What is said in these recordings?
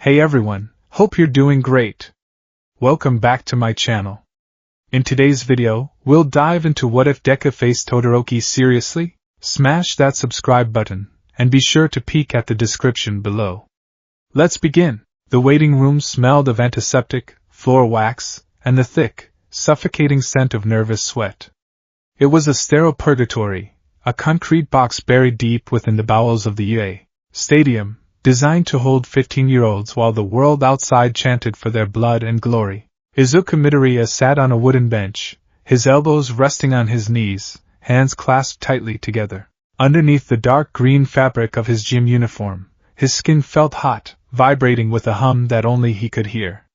Hey everyone, hope you're doing great. Welcome back to my channel. In today's video, we'll dive into what if Deku faced Todoroki seriously? Smash that subscribe button, and be sure to peek at the description below. Let's begin. The waiting room smelled of antiseptic, floor wax, and the thick, suffocating scent of nervous sweat. It was a sterile purgatory, a concrete box buried deep within the bowels of the UA Stadium, designed to hold 15-year-olds while the world outside chanted for their blood and glory. Izuku Midoriya sat on a wooden bench, his elbows resting on his knees, hands clasped tightly together. Underneath the dark green fabric of his gym uniform, his skin felt hot, vibrating with a hum that only he could hear.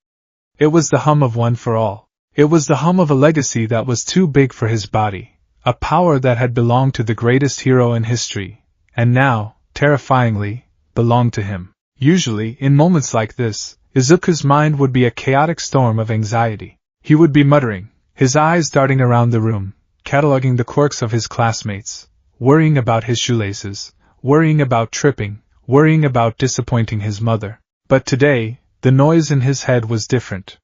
It was the hum of one for all. It was the hum of a legacy that was too big for his body, a power that had belonged to the greatest hero in history, and now, terrifyingly, belonged to him. Usually, in moments like this, Izuku's mind would be a chaotic storm of anxiety. He would be muttering, his eyes darting around the room, cataloging the quirks of his classmates, worrying about his shoelaces, worrying about tripping, worrying about disappointing his mother. But today, the noise in his head was different.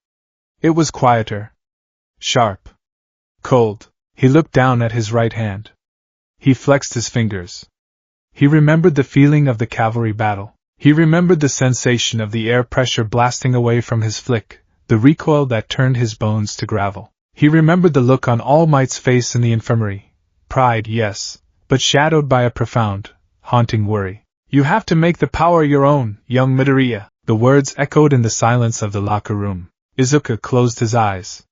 It was quieter. Sharp. Cold. He looked down at his right hand. He flexed his fingers. He remembered the feeling of the cavalry battle. He remembered the sensation of the air pressure blasting away from his flick, the recoil that turned his bones to gravel. He remembered the look on All Might's face in the infirmary. Pride, yes, but shadowed by a profound, haunting worry. You have to make the power your own, young Midoriya. The words echoed in the silence of the locker room. Izuku closed his eyes.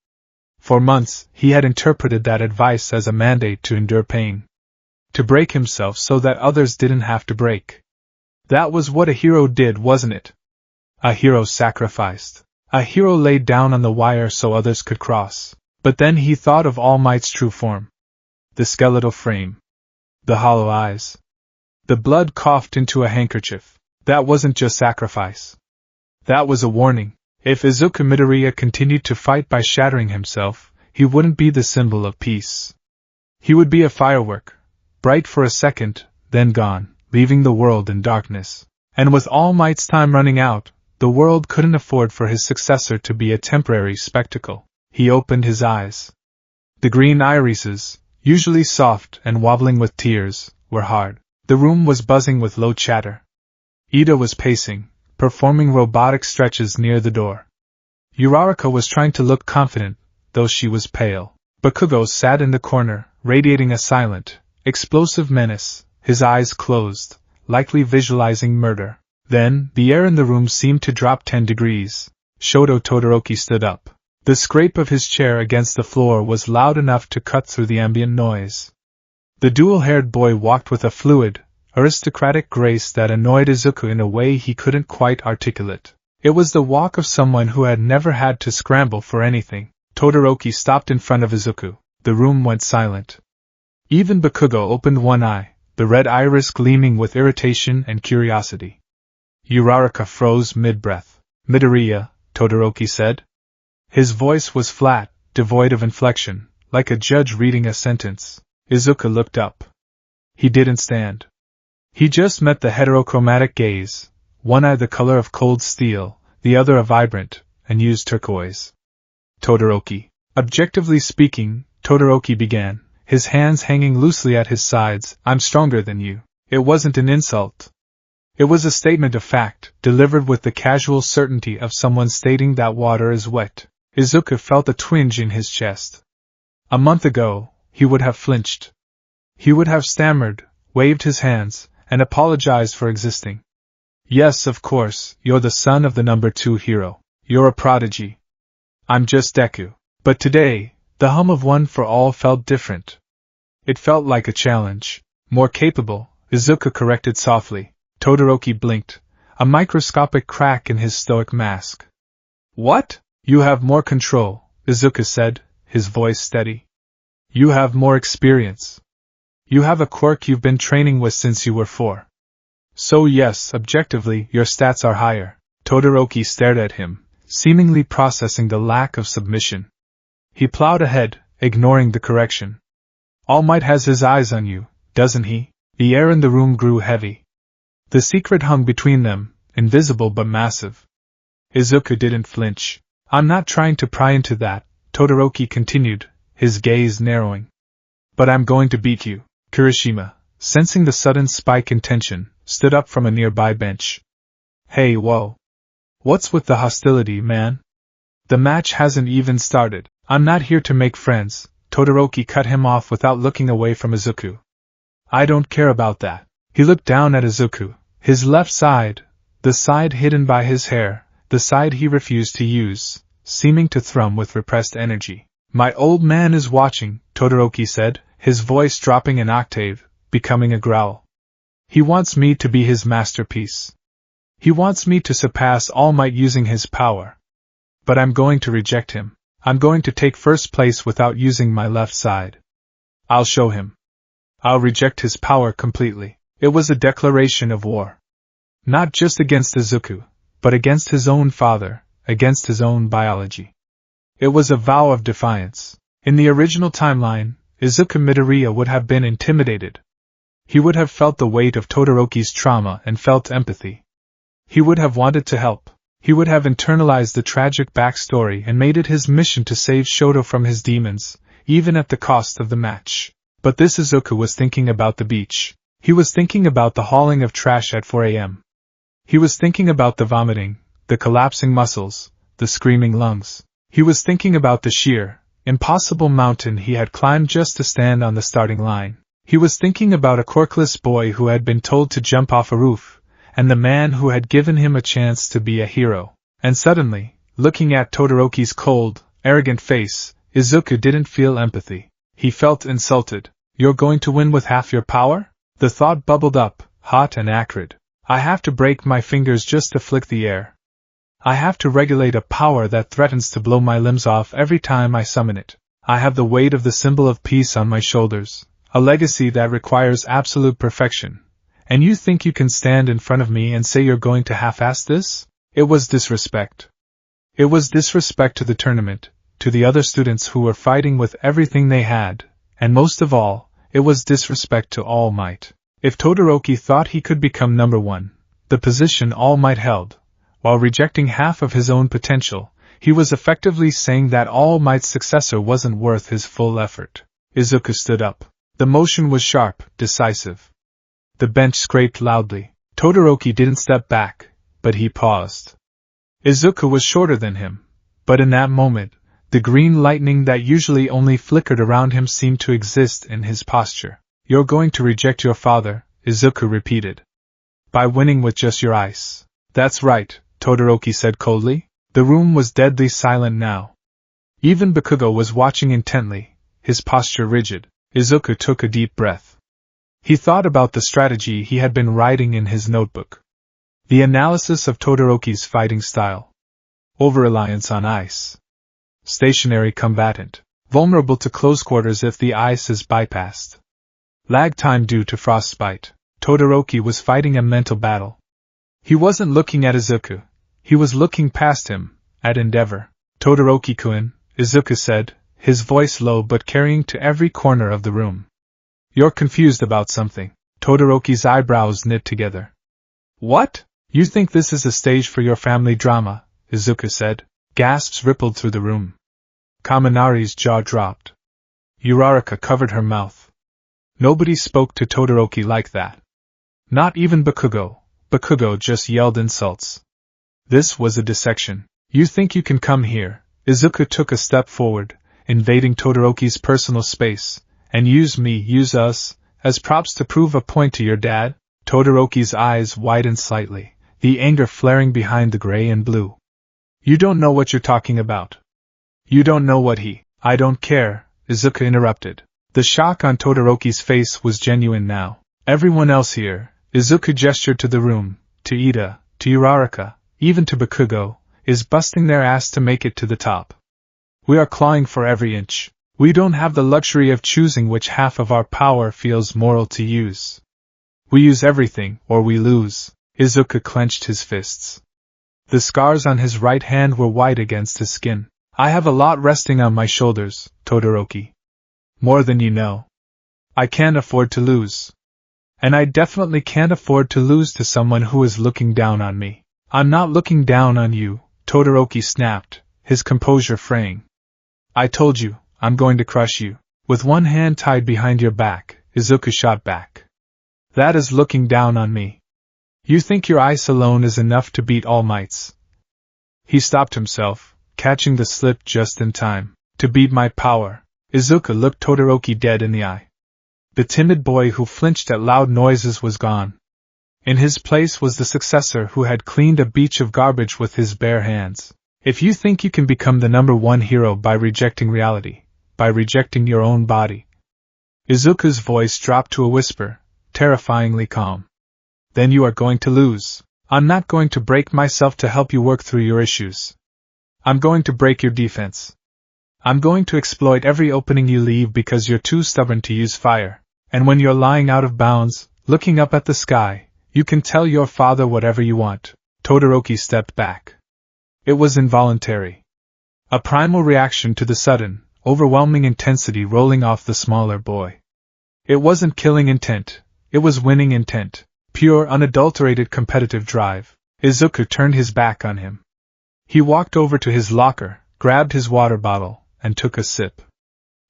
For months, he had interpreted that advice as a mandate to endure pain. To break himself so that others didn't have to break. That was what a hero did, wasn't it? A hero sacrificed. A hero laid down on the wire so others could cross. But then he thought of All Might's true form. The skeletal frame. The hollow eyes. The blood coughed into a handkerchief. That wasn't just sacrifice. That was a warning. If Izuku Midoriya continued to fight by shattering himself, he wouldn't be the symbol of peace. He would be a firework, bright for a second, then gone, leaving the world in darkness. And with All Might's time running out, the world couldn't afford for his successor to be a temporary spectacle. He opened his eyes. The green irises, usually soft and wobbling with tears, were hard. The room was buzzing with low chatter. Ida was pacing, performing robotic stretches near the door. Uraraka was trying to look confident, though she was pale. Bakugo sat in the corner, radiating a silent, explosive menace, his eyes closed, likely visualizing murder. Then, the air in the room seemed to drop 10 degrees. Shoto Todoroki stood up. The scrape of his chair against the floor was loud enough to cut through the ambient noise. The dual-haired boy walked with a fluid, aristocratic grace that annoyed Izuku in a way he couldn't quite articulate. It was the walk of someone who had never had to scramble for anything. Todoroki stopped in front of Izuku. The room went silent. Even Bakugo opened one eye, the red iris gleaming with irritation and curiosity. Uraraka froze mid-breath. Midoriya, Todoroki said. His voice was flat, devoid of inflection, like a judge reading a sentence. Izuku looked up. He didn't stand. He just met the heterochromatic gaze, one eye the color of cold steel, the other a vibrant, unused turquoise. Todoroki. Objectively speaking, Todoroki began, his hands hanging loosely at his sides, I'm stronger than you. It wasn't an insult. It was a statement of fact, delivered with the casual certainty of someone stating that water is wet. Izuku felt a twinge in his chest. A month ago, he would have flinched. He would have stammered, waved his hands, and apologized for existing. Yes, of course, you're the son of the number 2 hero. You're a prodigy. I'm just Deku. But today, the hum of one for all felt different. It felt like a challenge. More capable, Izuku corrected softly. Todoroki blinked, a microscopic crack in his stoic mask. What? You have more control, Izuku said, his voice steady. You have more experience. You have a quirk you've been training with since you were 4. So yes, objectively, your stats are higher. Todoroki stared at him, seemingly processing the lack of submission. He plowed ahead, ignoring the correction. All Might has his eyes on you, doesn't he? The air in the room grew heavy. The secret hung between them, invisible but massive. Izuku didn't flinch. I'm not trying to pry into that, Todoroki continued, his gaze narrowing. But I'm going to beat you. Kirishima, sensing the sudden spike in tension, stood up from a nearby bench. Hey, whoa. What's with the hostility, man? The match hasn't even started. I'm not here to make friends, Todoroki cut him off without looking away from Izuku. I don't care about that. He looked down at Izuku, his left side, the side hidden by his hair, the side he refused to use, seeming to thrum with repressed energy. My old man is watching, Todoroki said, his voice dropping an octave, becoming a growl. He wants me to be his masterpiece. He wants me to surpass All Might using his power. But I'm going to reject him. I'm going to take first place without using my left side. I'll show him. I'll reject his power completely. It was a declaration of war. Not just against Izuku, but against his own father, against his own biology. It was a vow of defiance. In the original timeline, Izuku Midoriya would have been intimidated. He would have felt the weight of Todoroki's trauma and felt empathy. He would have wanted to help. He would have internalized the tragic backstory and made it his mission to save Shoto from his demons, even at the cost of the match. But this Izuku was thinking about the beach. He was thinking about the hauling of trash at 4 a.m. He was thinking about the vomiting, the collapsing muscles, the screaming lungs. He was thinking about the sheer, impossible mountain he had climbed just to stand on the starting line. He was thinking about a corkless boy who had been told to jump off a roof, and the man who had given him a chance to be a hero. And suddenly, looking at Todoroki's cold, arrogant face, Izuku didn't feel empathy. He felt insulted. You're going to win with half your power? The thought bubbled up, hot and acrid. I have to break my fingers just to flick the air. I have to regulate a power that threatens to blow my limbs off every time I summon it. I have the weight of the symbol of peace on my shoulders, a legacy that requires absolute perfection. And you think you can stand in front of me and say you're going to half-ass this? It was disrespect. It was disrespect to the tournament, to the other students who were fighting with everything they had, and most of all, it was disrespect to All Might. If Todoroki thought he could become number one, the position All Might held, while rejecting half of his own potential, he was effectively saying that All Might's successor wasn't worth his full effort. Izuku stood up. The motion was sharp, decisive. The bench scraped loudly. Todoroki didn't step back, but he paused. Izuku was shorter than him, but in that moment, the green lightning that usually only flickered around him seemed to exist in his posture. You're going to reject your father, Izuku repeated. By winning with just your ice. That's right, Todoroki said coldly. The room was deadly silent now. Even Bakugo was watching intently, his posture rigid. Izuku took a deep breath. He thought about the strategy he had been writing in his notebook. The analysis of Todoroki's fighting style. Over-reliance on ice. Stationary combatant. Vulnerable to close quarters if the ice is bypassed. Lag time due to frostbite. Todoroki was fighting a mental battle. He wasn't looking at Izuku. He was looking past him, at Endeavor. Todoroki-kun, Izuku said, his voice low but carrying to every corner of the room. You're confused about something. Todoroki's eyebrows knit together. What? You think this is a stage for your family drama, Izuku said. Gasps rippled through the room. Kaminari's jaw dropped. Uraraka covered her mouth. Nobody spoke to Todoroki like that. Not even Bakugo. Bakugo just yelled insults. This was a dissection. You think you can come here? Izuku took a step forward, invading Todoroki's personal space, and use us, as props to prove a point to your dad? Todoroki's eyes widened slightly, the anger flaring behind the gray and blue. You don't know what you're talking about. You don't know what I don't care, Izuku interrupted. The shock on Todoroki's face was genuine now. Everyone else here, Izuku gestured to the room, to Ida, to Uraraka, even to Bakugo, is busting their ass to make it to the top. We are clawing for every inch. We don't have the luxury of choosing which half of our power feels moral to use. We use everything, or we lose. Izuku clenched his fists. The scars on his right hand were white against his skin. I have a lot resting on my shoulders, Todoroki. More than you know. I can't afford to lose. And I definitely can't afford to lose to someone who is looking down on me. I'm not looking down on you, Todoroki snapped, his composure fraying. I told you, I'm going to crush you. With one hand tied behind your back, Izuku shot back. That is looking down on me. You think your ice alone is enough to beat All Might's? He stopped himself, catching the slip just in time. To beat my power. Izuku looked Todoroki dead in the eye. The timid boy who flinched at loud noises was gone. In his place was the successor who had cleaned a beach of garbage with his bare hands. If you think you can become the #1 hero by rejecting reality, by rejecting your own body. Izuku's voice dropped to a whisper, terrifyingly calm. Then you are going to lose. I'm not going to break myself to help you work through your issues. I'm going to break your defense. I'm going to exploit every opening you leave because you're too stubborn to use fire. And when you're lying out of bounds, looking up at the sky, you can tell your father whatever you want. Todoroki stepped back. It was involuntary. A primal reaction to the sudden, overwhelming intensity rolling off the smaller boy. It wasn't killing intent, it was winning intent, pure unadulterated competitive drive. Izuku turned his back on him. He walked over to his locker, grabbed his water bottle, and took a sip.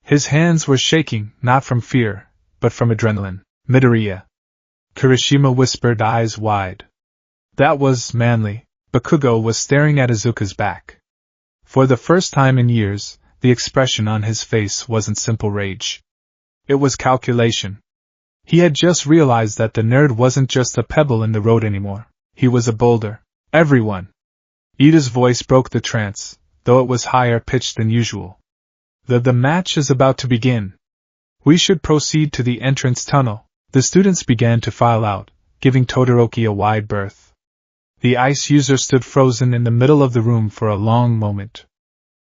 His hands were shaking, not from fear, but from adrenaline. Midoriya. Kirishima whispered, eyes wide. That was manly. Bakugo was staring at Izuku's back. For the first time in years, the expression on his face wasn't simple rage. It was calculation. He had just realized that the nerd wasn't just a pebble in the road anymore. He was a boulder. Everyone. Ida's voice broke the trance, though it was higher pitched than usual. The match is about to begin. We should proceed to the entrance tunnel. The students began to file out, giving Todoroki a wide berth. The ice user stood frozen in the middle of the room for a long moment.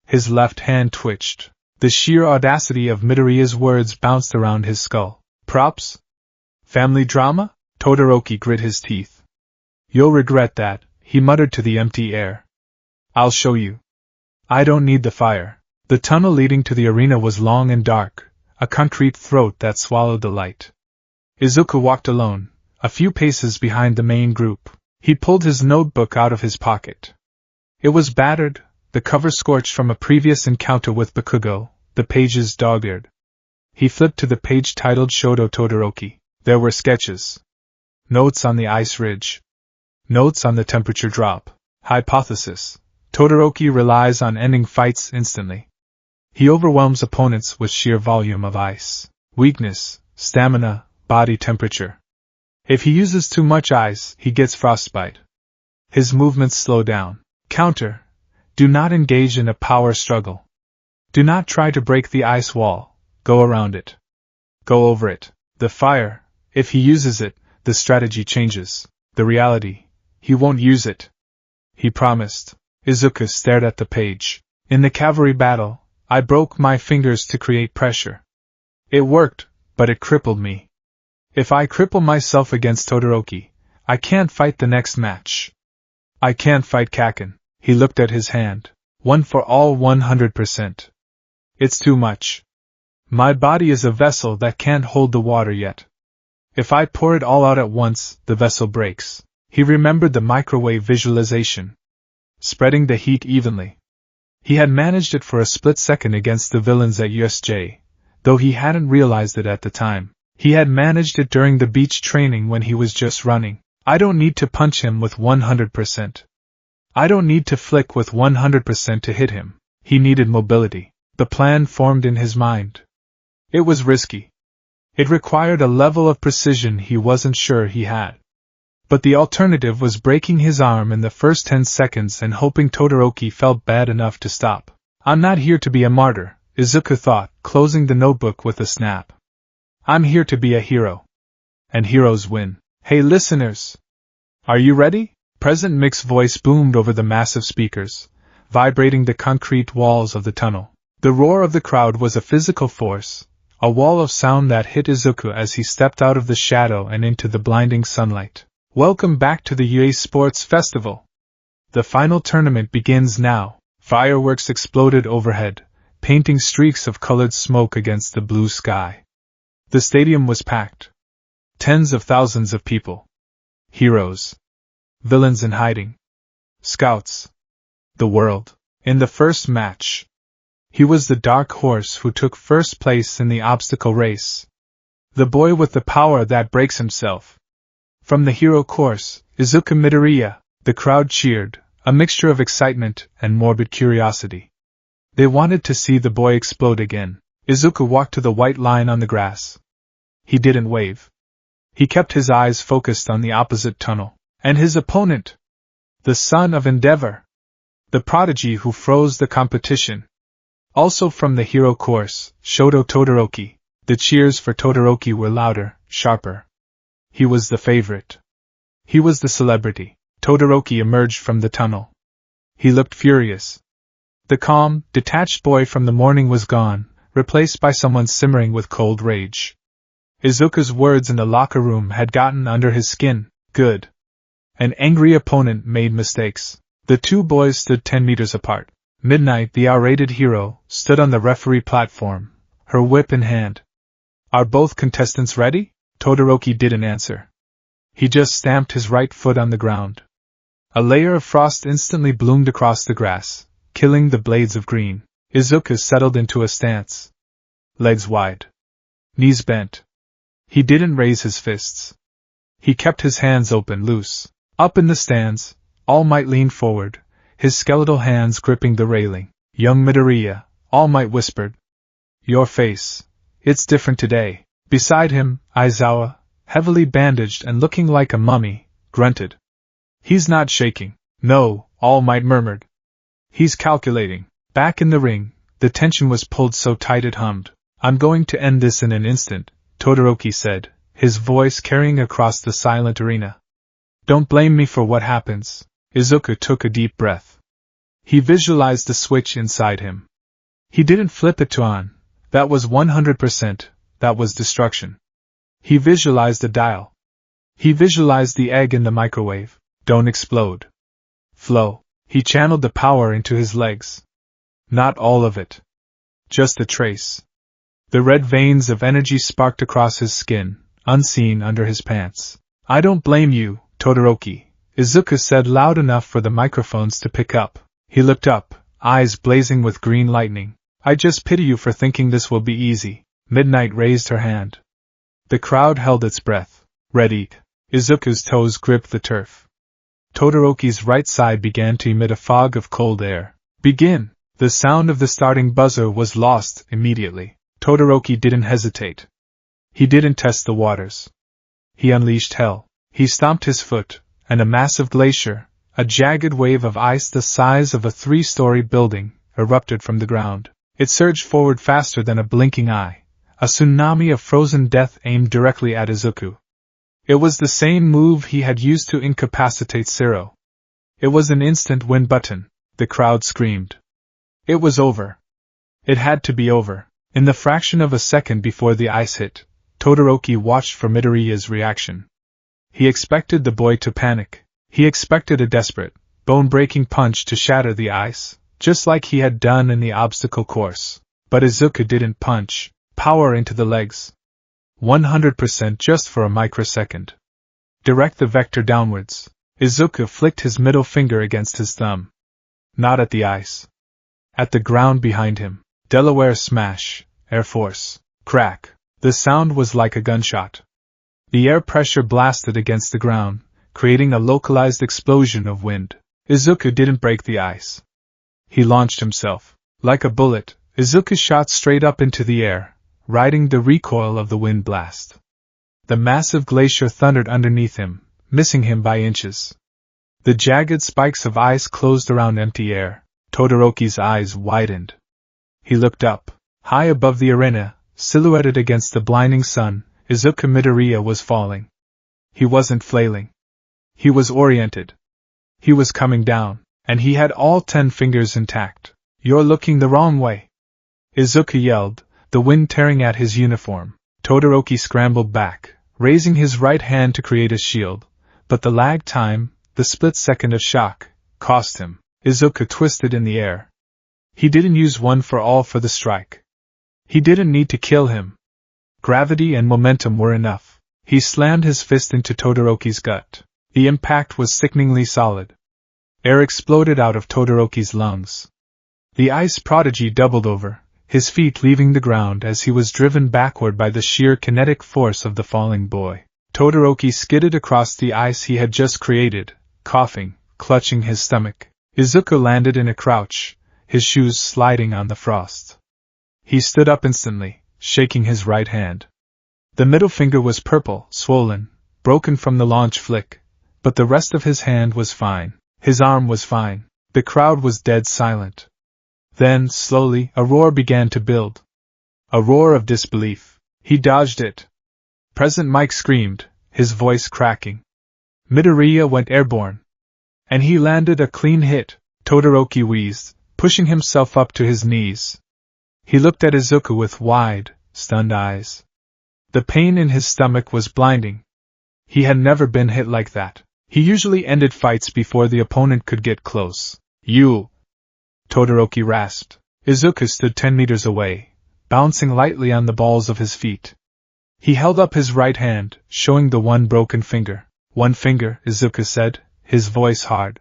His left hand twitched. The sheer audacity of Midoriya's words bounced around his skull. Props? Family drama? Todoroki grit his teeth. You'll regret that, he muttered to the empty air. I'll show you. I don't need the fire. The tunnel leading to the arena was long and dark, a concrete throat that swallowed the light. Izuku walked alone, a few paces behind the main group. He pulled his notebook out of his pocket. It was battered, the cover scorched from a previous encounter with Bakugo, the pages dog-eared. He flipped to the page titled Shoto Todoroki. There were sketches. Notes on the ice ridge. Notes on the temperature drop. Hypothesis. Todoroki relies on ending fights instantly. He overwhelms opponents with sheer volume of ice. Weakness, stamina, body temperature. If he uses too much ice, he gets frostbite. His movements slow down. Counter. Do not engage in a power struggle. Do not try to break the ice wall. Go around it. Go over it. The fire. If he uses it, the strategy changes. The reality. He won't use it. He promised. Izuku stared at the page. In the cavalry battle, I broke my fingers to create pressure. It worked, but it crippled me. If I cripple myself against Todoroki, I can't fight the next match. I can't fight Kaken. He looked at his hand. One for all 100%. It's too much. My body is a vessel that can't hold the water yet. If I pour it all out at once, the vessel breaks. He remembered the microwave visualization. Spreading the heat evenly. He had managed it for a split second against the villains at USJ, though he hadn't realized it at the time. He had managed it during the beach training when he was just running. I don't need to punch him with 100%. I don't need to flick with 100% to hit him. He needed mobility. The plan formed in his mind. It was risky. It required a level of precision he wasn't sure he had. But the alternative was breaking his arm in the first 10 seconds and hoping Todoroki felt bad enough to stop. I'm not here to be a martyr, Izuku thought, closing the notebook with a snap. I'm here to be a hero. And heroes win. Hey listeners! Are you ready? President Mick's voice boomed over the massive speakers, vibrating the concrete walls of the tunnel. The roar of the crowd was a physical force, a wall of sound that hit Izuku as he stepped out of the shadow and into the blinding sunlight. Welcome back to the UA Sports Festival. The final tournament begins now. Fireworks exploded overhead, painting streaks of colored smoke against the blue sky. The stadium was packed. Tens of thousands of people. Heroes. Villains in hiding. Scouts. the world. In the first match, he was the dark horse who took first place in the obstacle race. The boy with the power that breaks himself. From the hero course, Izuku Midoriya, the crowd cheered, a mixture of excitement and morbid curiosity. They wanted to see the boy explode again. Izuku walked to the white line on the grass. He didn't wave. He kept his eyes focused on the opposite tunnel. And his opponent, the son of Endeavor, the prodigy who froze the competition. Also from the hero course, Shoto Todoroki. The cheers for Todoroki were louder, sharper. He was the favorite. He was the celebrity. Todoroki emerged from the tunnel. He looked furious. The calm, detached boy from the morning was gone, replaced by someone simmering with cold rage. Izuku's words in the locker room had gotten under his skin. Good. An angry opponent made mistakes. The two boys stood 10 meters apart. Midnight, the R-rated hero, stood on the referee platform, her whip in hand. Are both contestants ready? Todoroki didn't answer. He just stamped his right foot on the ground. A layer of frost instantly bloomed across the grass, killing the blades of green. Izuku settled into a stance. Legs wide. Knees bent. He didn't raise his fists. He kept his hands open loose. Up in the stands, All Might leaned forward, his skeletal hands gripping the railing. Young Midoriya, All Might whispered. Your face. It's different today. Beside him, Aizawa, heavily bandaged and looking like a mummy, grunted. He's not shaking. No, All Might murmured. He's calculating. Back in the ring, the tension was pulled so tight it hummed. I'm going to end this in an instant, Todoroki said, his voice carrying across the silent arena. Don't blame me for what happens. Izuku took a deep breath. He visualized the switch inside him. He didn't flip it to on. That was 100%, that was destruction. He visualized the dial. He visualized the egg in the microwave. Don't explode. Flow. He channeled the power into his legs. Not all of it. Just a trace. The red veins of energy sparked across his skin, unseen under his pants. I don't blame you, Todoroki, Izuku said loud enough for the microphones to pick up. He looked up, eyes blazing with green lightning. I just pity you for thinking this will be easy. Midnight raised her hand. The crowd held its breath. Ready. Izuku's toes gripped the turf. Todoroki's right side began to emit a fog of cold air. Begin! The sound of the starting buzzer was lost immediately. Todoroki didn't hesitate. He didn't test the waters. He unleashed hell. He stomped his foot, and a massive glacier, a jagged wave of ice the size of a 3-story building, erupted from the ground. It surged forward faster than a blinking eye, a tsunami of frozen death aimed directly at Izuku. It was the same move he had used to incapacitate Zero. It was an instant win button. The crowd screamed. It was over. It had to be over. In the fraction of a second before the ice hit, Todoroki watched for Midoriya's reaction. He expected the boy to panic. He expected a desperate, bone-breaking punch to shatter the ice, just like he had done in the obstacle course. But Izuku didn't punch power into the legs. 100% just for a microsecond. Direct the vector downwards. Izuku flicked his middle finger against his thumb. Not at the ice. At the ground behind him. Delaware smash, Air Force, crack. The sound was like a gunshot. The air pressure blasted against the ground, creating a localized explosion of wind. Izuku didn't break the ice. He launched himself. Like a bullet, Izuku shot straight up into the air, riding the recoil of the wind blast. The massive glacier thundered underneath him, missing him by inches. The jagged spikes of ice closed around empty air. Todoroki's eyes widened. He looked up. High above the arena, silhouetted against the blinding sun, Izuku Midoriya was falling. He wasn't flailing. He was oriented. He was coming down, and he had all 10 fingers intact. You're looking the wrong way! Izuku yelled, the wind tearing at his uniform. Todoroki scrambled back, raising his right hand to create a shield, but the lag time, the split second of shock, cost him. Izuku twisted in the air. He didn't use one for all for the strike. He didn't need to kill him. Gravity and momentum were enough. He slammed his fist into Todoroki's gut. The impact was sickeningly solid. Air exploded out of Todoroki's lungs. The ice prodigy doubled over, his feet leaving the ground as he was driven backward by the sheer kinetic force of the falling boy. Todoroki skidded across the ice he had just created, coughing, clutching his stomach. Izuku landed in a crouch, his shoes sliding on the frost. He stood up instantly, shaking his right hand. The middle finger was purple, swollen, broken from the launch flick, but the rest of his hand was fine. His arm was fine. The crowd was dead silent. Then, slowly, a roar began to build. A roar of disbelief. He dodged it. President Mike screamed, his voice cracking. Midoriya went airborne. And he landed a clean hit. Todoroki wheezed, pushing himself up to his knees. He looked at Izuku with wide, stunned eyes. The pain in his stomach was blinding. He had never been hit like that. He usually ended fights before the opponent could get close. You! Todoroki rasped. Izuku stood 10 meters away, bouncing lightly on the balls of his feet. He held up his right hand, showing the one broken finger. One finger, Izuku said, his voice hard.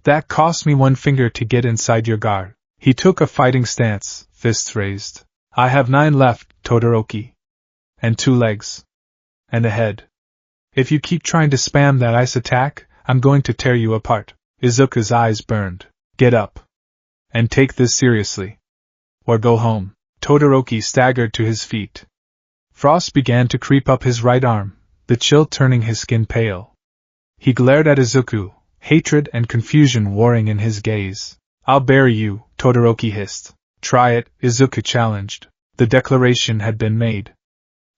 That cost me one finger to get inside your guard. He took a fighting stance, fists raised. I have 9 left, Todoroki. And 2 legs. And a head. If you keep trying to spam that ice attack, I'm going to tear you apart. Izuku's eyes burned. Get up. And take this seriously. Or go home. Todoroki staggered to his feet. Frost began to creep up his right arm, the chill turning his skin pale. He glared at Izuku, hatred and confusion warring in his gaze. I'll bury you, Todoroki hissed. Try it, Izuku challenged. The declaration had been made.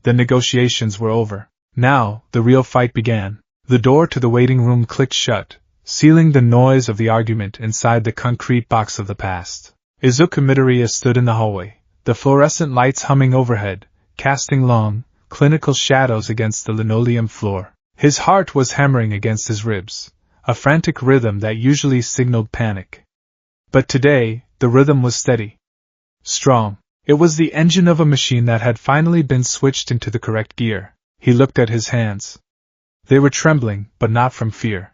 The negotiations were over. Now, the real fight began. The door to the waiting room clicked shut, sealing the noise of the argument inside the concrete box of the past. Izuku Midoriya stood in the hallway, the fluorescent lights humming overhead, casting long, clinical shadows against the linoleum floor. His heart was hammering against his ribs, a frantic rhythm that usually signaled panic. But today, the rhythm was steady. Strong. It was the engine of a machine that had finally been switched into the correct gear. He looked at his hands. They were trembling, but not from fear.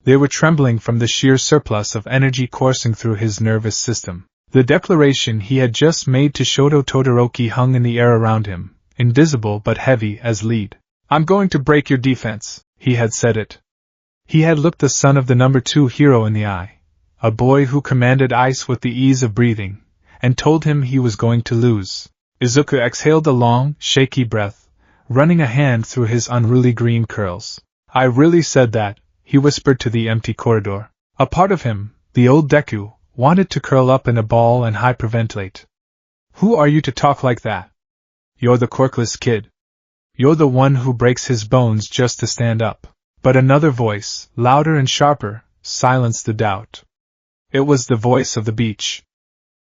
They were trembling from the sheer surplus of energy coursing through his nervous system. The declaration he had just made to Shoto Todoroki hung in the air around him, invisible but heavy as lead. I'm going to break your defense, he had said it. He had looked the son of the number 2 hero in the eye, a boy who commanded ice with the ease of breathing, and told him he was going to lose. Izuku exhaled a long, shaky breath, running a hand through his unruly green curls. I really said that, he whispered to the empty corridor. A part of him, the old Deku, wanted to curl up in a ball and hyperventilate. Who are you to talk like that? You're the quirkless kid. You're the one who breaks his bones just to stand up. But another voice, louder and sharper, silenced the doubt. It was the voice of the beach.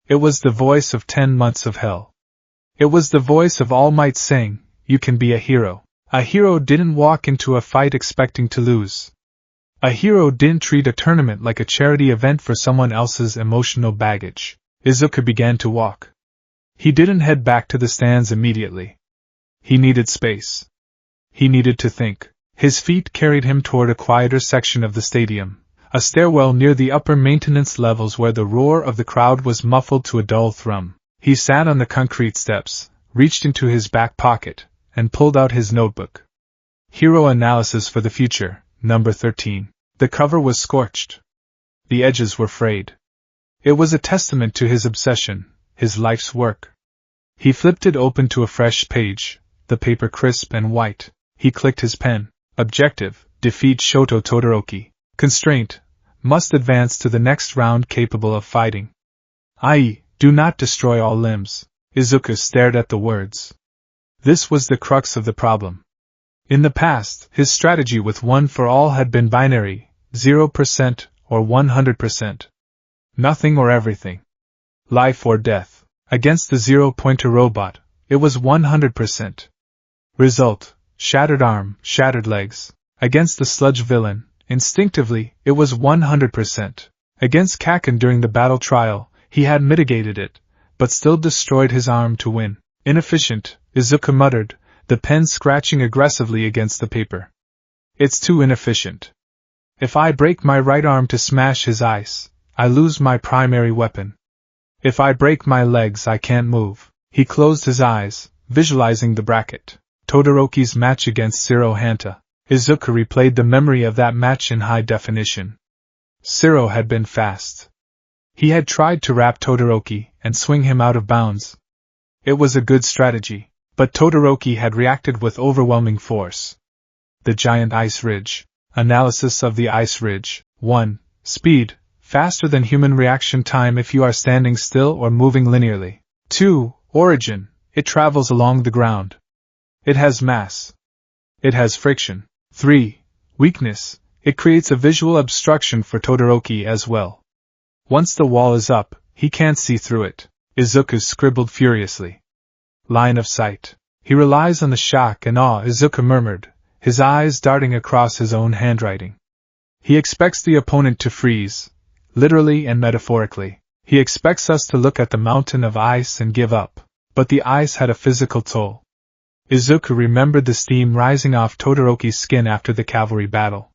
It was the voice of 10 months of hell. It was the voice of All Might saying, you can be a hero. A hero didn't walk into a fight expecting to lose. A hero didn't treat a tournament like a charity event for someone else's emotional baggage. Izuku began to walk. He didn't head back to the stands immediately. He needed space. He needed to think. His feet carried him toward a quieter section of the stadium, a stairwell near the upper maintenance levels where the roar of the crowd was muffled to a dull thrum. He sat on the concrete steps, reached into his back pocket, and pulled out his notebook. Hero Analysis for the Future, number 13. The cover was scorched. The edges were frayed. It was a testament to his obsession, his life's work. He flipped it open to a fresh page, the paper crisp and white. He clicked his pen. Objective, defeat Shoto Todoroki. Constraint, must advance to the next round capable of fighting. I.e., do not destroy all limbs. Izuku stared at the words. This was the crux of the problem. In the past, his strategy with One for All had been binary, 0% or 100%. Nothing or everything. Life or death. Against the zero-pointer robot, it was 100%. Result, shattered arm, shattered legs. Against the sludge villain, instinctively, it was 100%. Against Kaken during the battle trial, he had mitigated it, but still destroyed his arm to win. Inefficient, Izuku muttered, the pen scratching aggressively against the paper. It's too inefficient. If I break my right arm to smash his ice, I lose my primary weapon. If I break my legs, I can't move. He closed his eyes, visualizing the bracket. Todoroki's match against Zero Hanta. Izuku replayed the memory of that match in high definition. Zero had been fast. He had tried to wrap Todoroki and swing him out of bounds. It was a good strategy, but Todoroki had reacted with overwhelming force. The giant ice ridge. Analysis of the ice ridge. 1. Speed. Faster than human reaction time if you are standing still or moving linearly. 2. Origin. It travels along the ground. It has mass. It has friction. 3. Weakness. It creates a visual obstruction for Todoroki as well. Once the wall is up, he can't see through it. Izuku scribbled furiously. Line of sight. He relies on the shock and awe, Izuku murmured, his eyes darting across his own handwriting. He expects the opponent to freeze, literally and metaphorically. He expects us to look at the mountain of ice and give up. But the ice had a physical toll. Izuku remembered the steam rising off Todoroki's skin after the cavalry battle.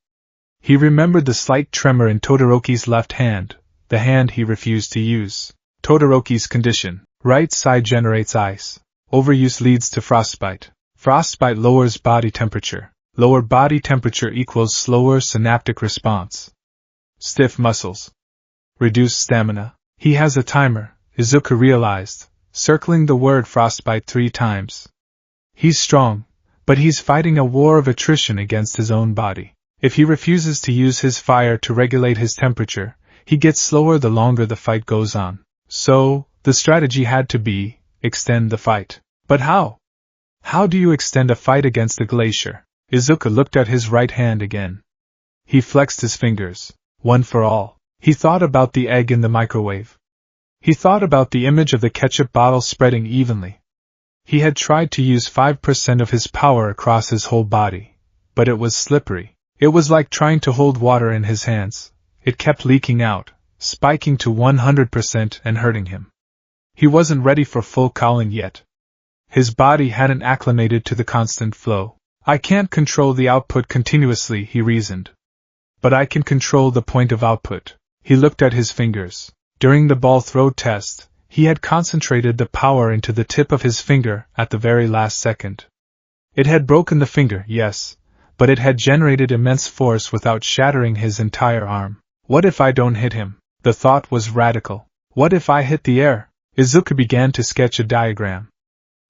He remembered the slight tremor in Todoroki's left hand, the hand he refused to use. Todoroki's condition. Right side generates ice. Overuse leads to frostbite. Frostbite lowers body temperature. Lower body temperature equals slower synaptic response. Stiff muscles. Reduced stamina. He has a timer, Izuku realized, circling the word frostbite 3 times. He's strong, but he's fighting a war of attrition against his own body. If he refuses to use his fire to regulate his temperature, he gets slower the longer the fight goes on. So, the strategy had to be, extend the fight. But how? How do you extend a fight against a glacier? Izuku looked at his right hand again. He flexed his fingers. One for all. He thought about the egg in the microwave. He thought about the image of the ketchup bottle spreading evenly. He had tried to use 5% of his power across his whole body, but it was slippery. It was like trying to hold water in his hands. It kept leaking out, spiking to 100% and hurting him. He wasn't ready for full cowling yet. His body hadn't acclimated to the constant flow. I can't control the output continuously, he reasoned. But I can control the point of output. He looked at his fingers. During the ball throw test, he had concentrated the power into the tip of his finger at the very last second. It had broken the finger, yes, but it had generated immense force without shattering his entire arm. What if I don't hit him? The thought was radical. What if I hit the air? Izuku began to sketch a diagram.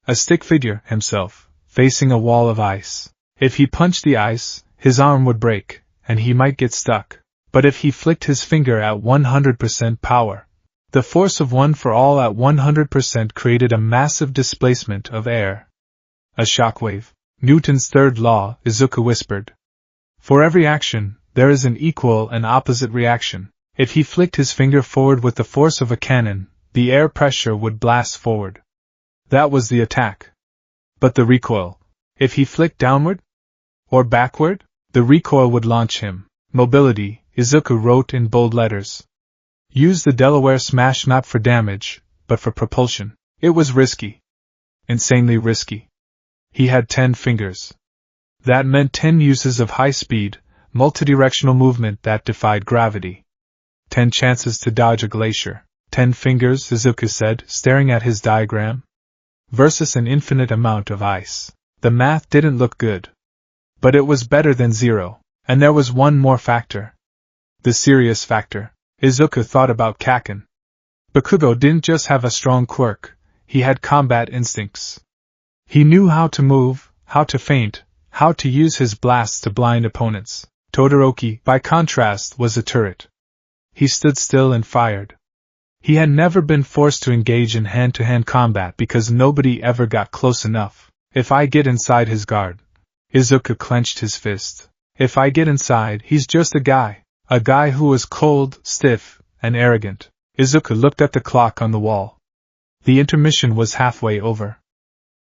A stick figure, himself, facing a wall of ice. If he punched the ice, his arm would break, and he might get stuck. But if he flicked his finger at 100% power, the force of one for all at 100% created a massive displacement of air. A shockwave. Newton's third law, Izuku whispered. For every action, there is an equal and opposite reaction. If he flicked his finger forward with the force of a cannon, the air pressure would blast forward. That was the attack. But the recoil. If he flicked downward? Or backward? The recoil would launch him. Mobility, Izuku wrote in bold letters. Use the Delaware smash not for damage, but for propulsion. It was risky. Insanely risky. He had 10 fingers. That meant 10 uses of high-speed, multidirectional movement that defied gravity. 10 chances to dodge a glacier. 10 fingers, Izuku said, staring at his diagram. Versus an infinite amount of ice. The math didn't look good. But it was better than 0. And there was one more factor. The serious factor. Izuku thought about Kaken. Bakugo didn't just have a strong quirk, he had combat instincts. He knew how to move, how to feint, how to use his blasts to blind opponents. Todoroki, by contrast, was a turret. He stood still and fired. He had never been forced to engage in hand-to-hand combat because nobody ever got close enough. If I get inside his guard. Izuku clenched his fist. If I get inside, he's just a guy. A guy who was cold, stiff, and arrogant. Izuku looked at the clock on the wall. The intermission was halfway over.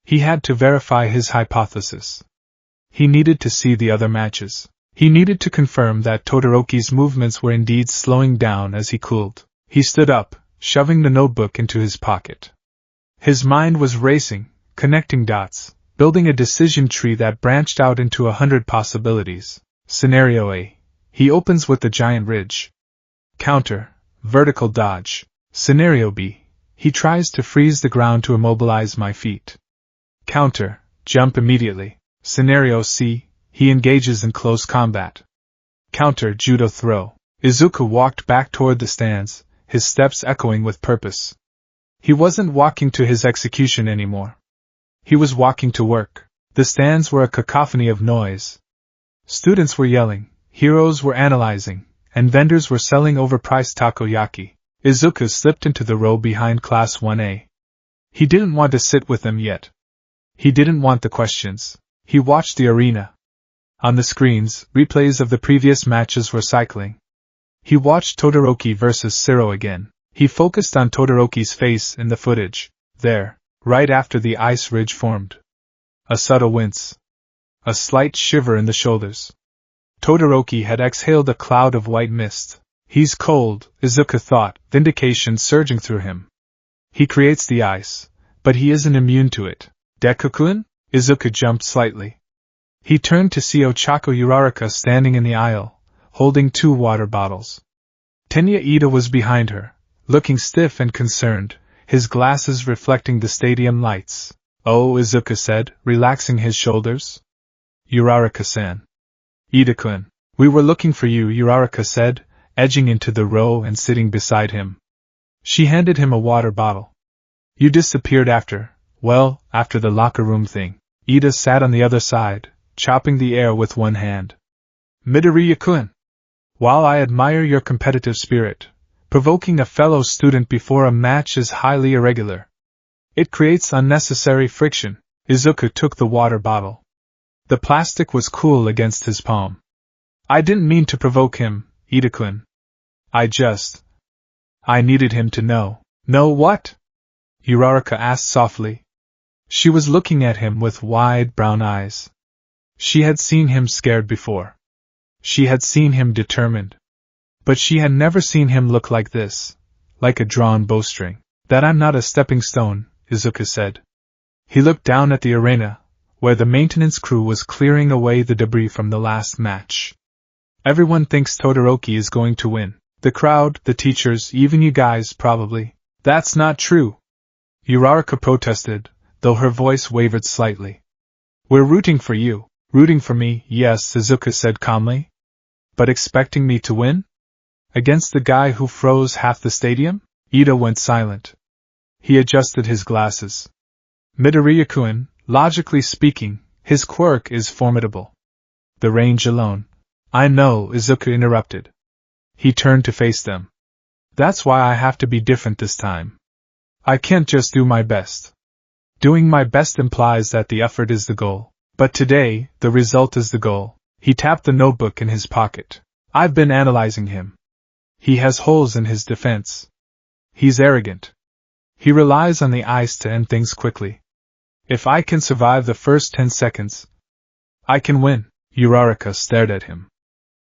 He had to verify his hypothesis. He needed to see the other matches. He needed to confirm that Todoroki's movements were indeed slowing down as he cooled. He stood up, shoving the notebook into his pocket. His mind was racing, connecting dots, building a decision tree that branched out into 100 possibilities. Scenario A. He opens with the giant ridge. Counter, vertical dodge. Scenario B. He tries to freeze the ground to immobilize my feet. Counter, jump immediately. Scenario C. He engages in close combat. Counter, judo throw. Izuku walked back toward the stands, his steps echoing with purpose. He wasn't walking to his execution anymore. He was walking to work. The stands were a cacophony of noise. Students were yelling, heroes were analyzing, and vendors were selling overpriced takoyaki. Izuku slipped into the row behind Class 1A. He didn't want to sit with them yet. He didn't want the questions. He watched the arena. On the screens, replays of the previous matches were cycling. He watched Todoroki versus Siro again. He focused on Todoroki's face in the footage, there, right after the ice ridge formed. A subtle wince. A slight shiver in the shoulders. Todoroki had exhaled a cloud of white mist. He's cold, Izuku thought, vindication surging through him. He creates the ice, but he isn't immune to it. Deku-kun? Izuku jumped slightly. He turned to see Ochako Uraraka standing in the aisle, holding 2 water bottles. Tenya Ida was behind her, looking stiff and concerned, his glasses reflecting the stadium lights. Oh, Izuku said, relaxing his shoulders. Uraraka-san. Ida-kun. We were looking for you, Uraraka said, edging into the row and sitting beside him. She handed him a water bottle. You disappeared after the locker room thing. Ida sat on the other side, chopping the air with one hand. Midoriya-kun. While I admire your competitive spirit, provoking a fellow student before a match is highly irregular. It creates unnecessary friction. Izuku took the water bottle. The plastic was cool against his palm. I didn't mean to provoke him, Ida-kun. I needed him to know. Know what? Uraraka asked softly. She was looking at him with wide brown eyes. She had seen him scared before. She had seen him determined. But she had never seen him look like this, like a drawn bowstring. That I'm not a stepping stone, Izuku said. He looked down at the arena, where the maintenance crew was clearing away the debris from the last match. Everyone thinks Todoroki is going to win. The crowd, the teachers, even you guys, probably. That's not true. Uraraka protested, though her voice wavered slightly. We're rooting for you. Rooting for me, yes, Izuku said calmly. But expecting me to win? Against the guy who froze half the stadium? Ida went silent. He adjusted his glasses. Midoriya-kun, logically speaking, his quirk is formidable. The range alone. I know, Izuku interrupted. He turned to face them. That's why I have to be different this time. I can't just do my best. Doing my best implies that the effort is the goal. But today, the result is the goal. He tapped the notebook in his pocket. I've been analyzing him. He has holes in his defense. He's arrogant. He relies on the ice to end things quickly. If I can survive the first 10 seconds, I can win. Uraraka stared at him.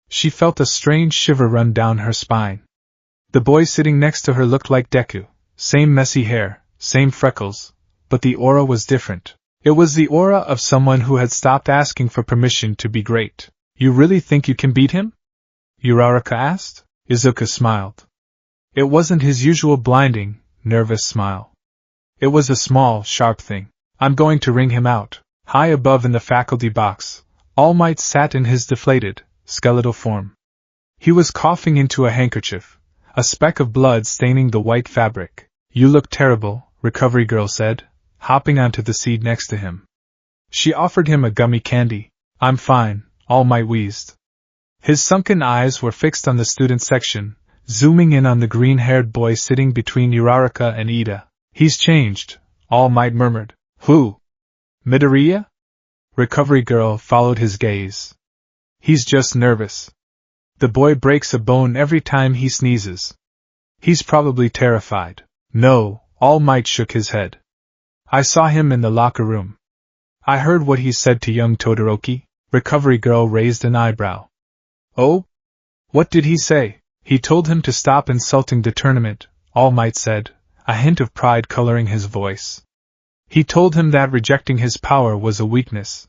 She felt a strange shiver run down her spine. The boy sitting next to her looked like Deku. Same messy hair, same freckles, but the aura was different. It was the aura of someone who had stopped asking for permission to be great. You really think you can beat him? Uraraka asked. Izuku smiled. It wasn't his usual blinding, nervous smile. It was a small, sharp thing. I'm going to ring him out. High above in the faculty box, All Might sat in his deflated, skeletal form. He was coughing into a handkerchief, a speck of blood staining the white fabric. You look terrible, Recovery Girl said, hopping onto the seat next to him. She offered him a gummy candy. I'm fine, All Might wheezed. His sunken eyes were fixed on the student section, zooming in on the green-haired boy sitting between Uraraka and Ida. He's changed, All Might murmured. Who? Midoriya? Recovery Girl followed his gaze. He's just nervous. The boy breaks a bone every time he sneezes. He's probably terrified. No, All Might shook his head. I saw him in the locker room. I heard what he said to young Todoroki. Recovery Girl raised an eyebrow. Oh? What did he say? He told him to stop insulting the tournament, All Might said, a hint of pride coloring his voice. He told him that rejecting his power was a weakness.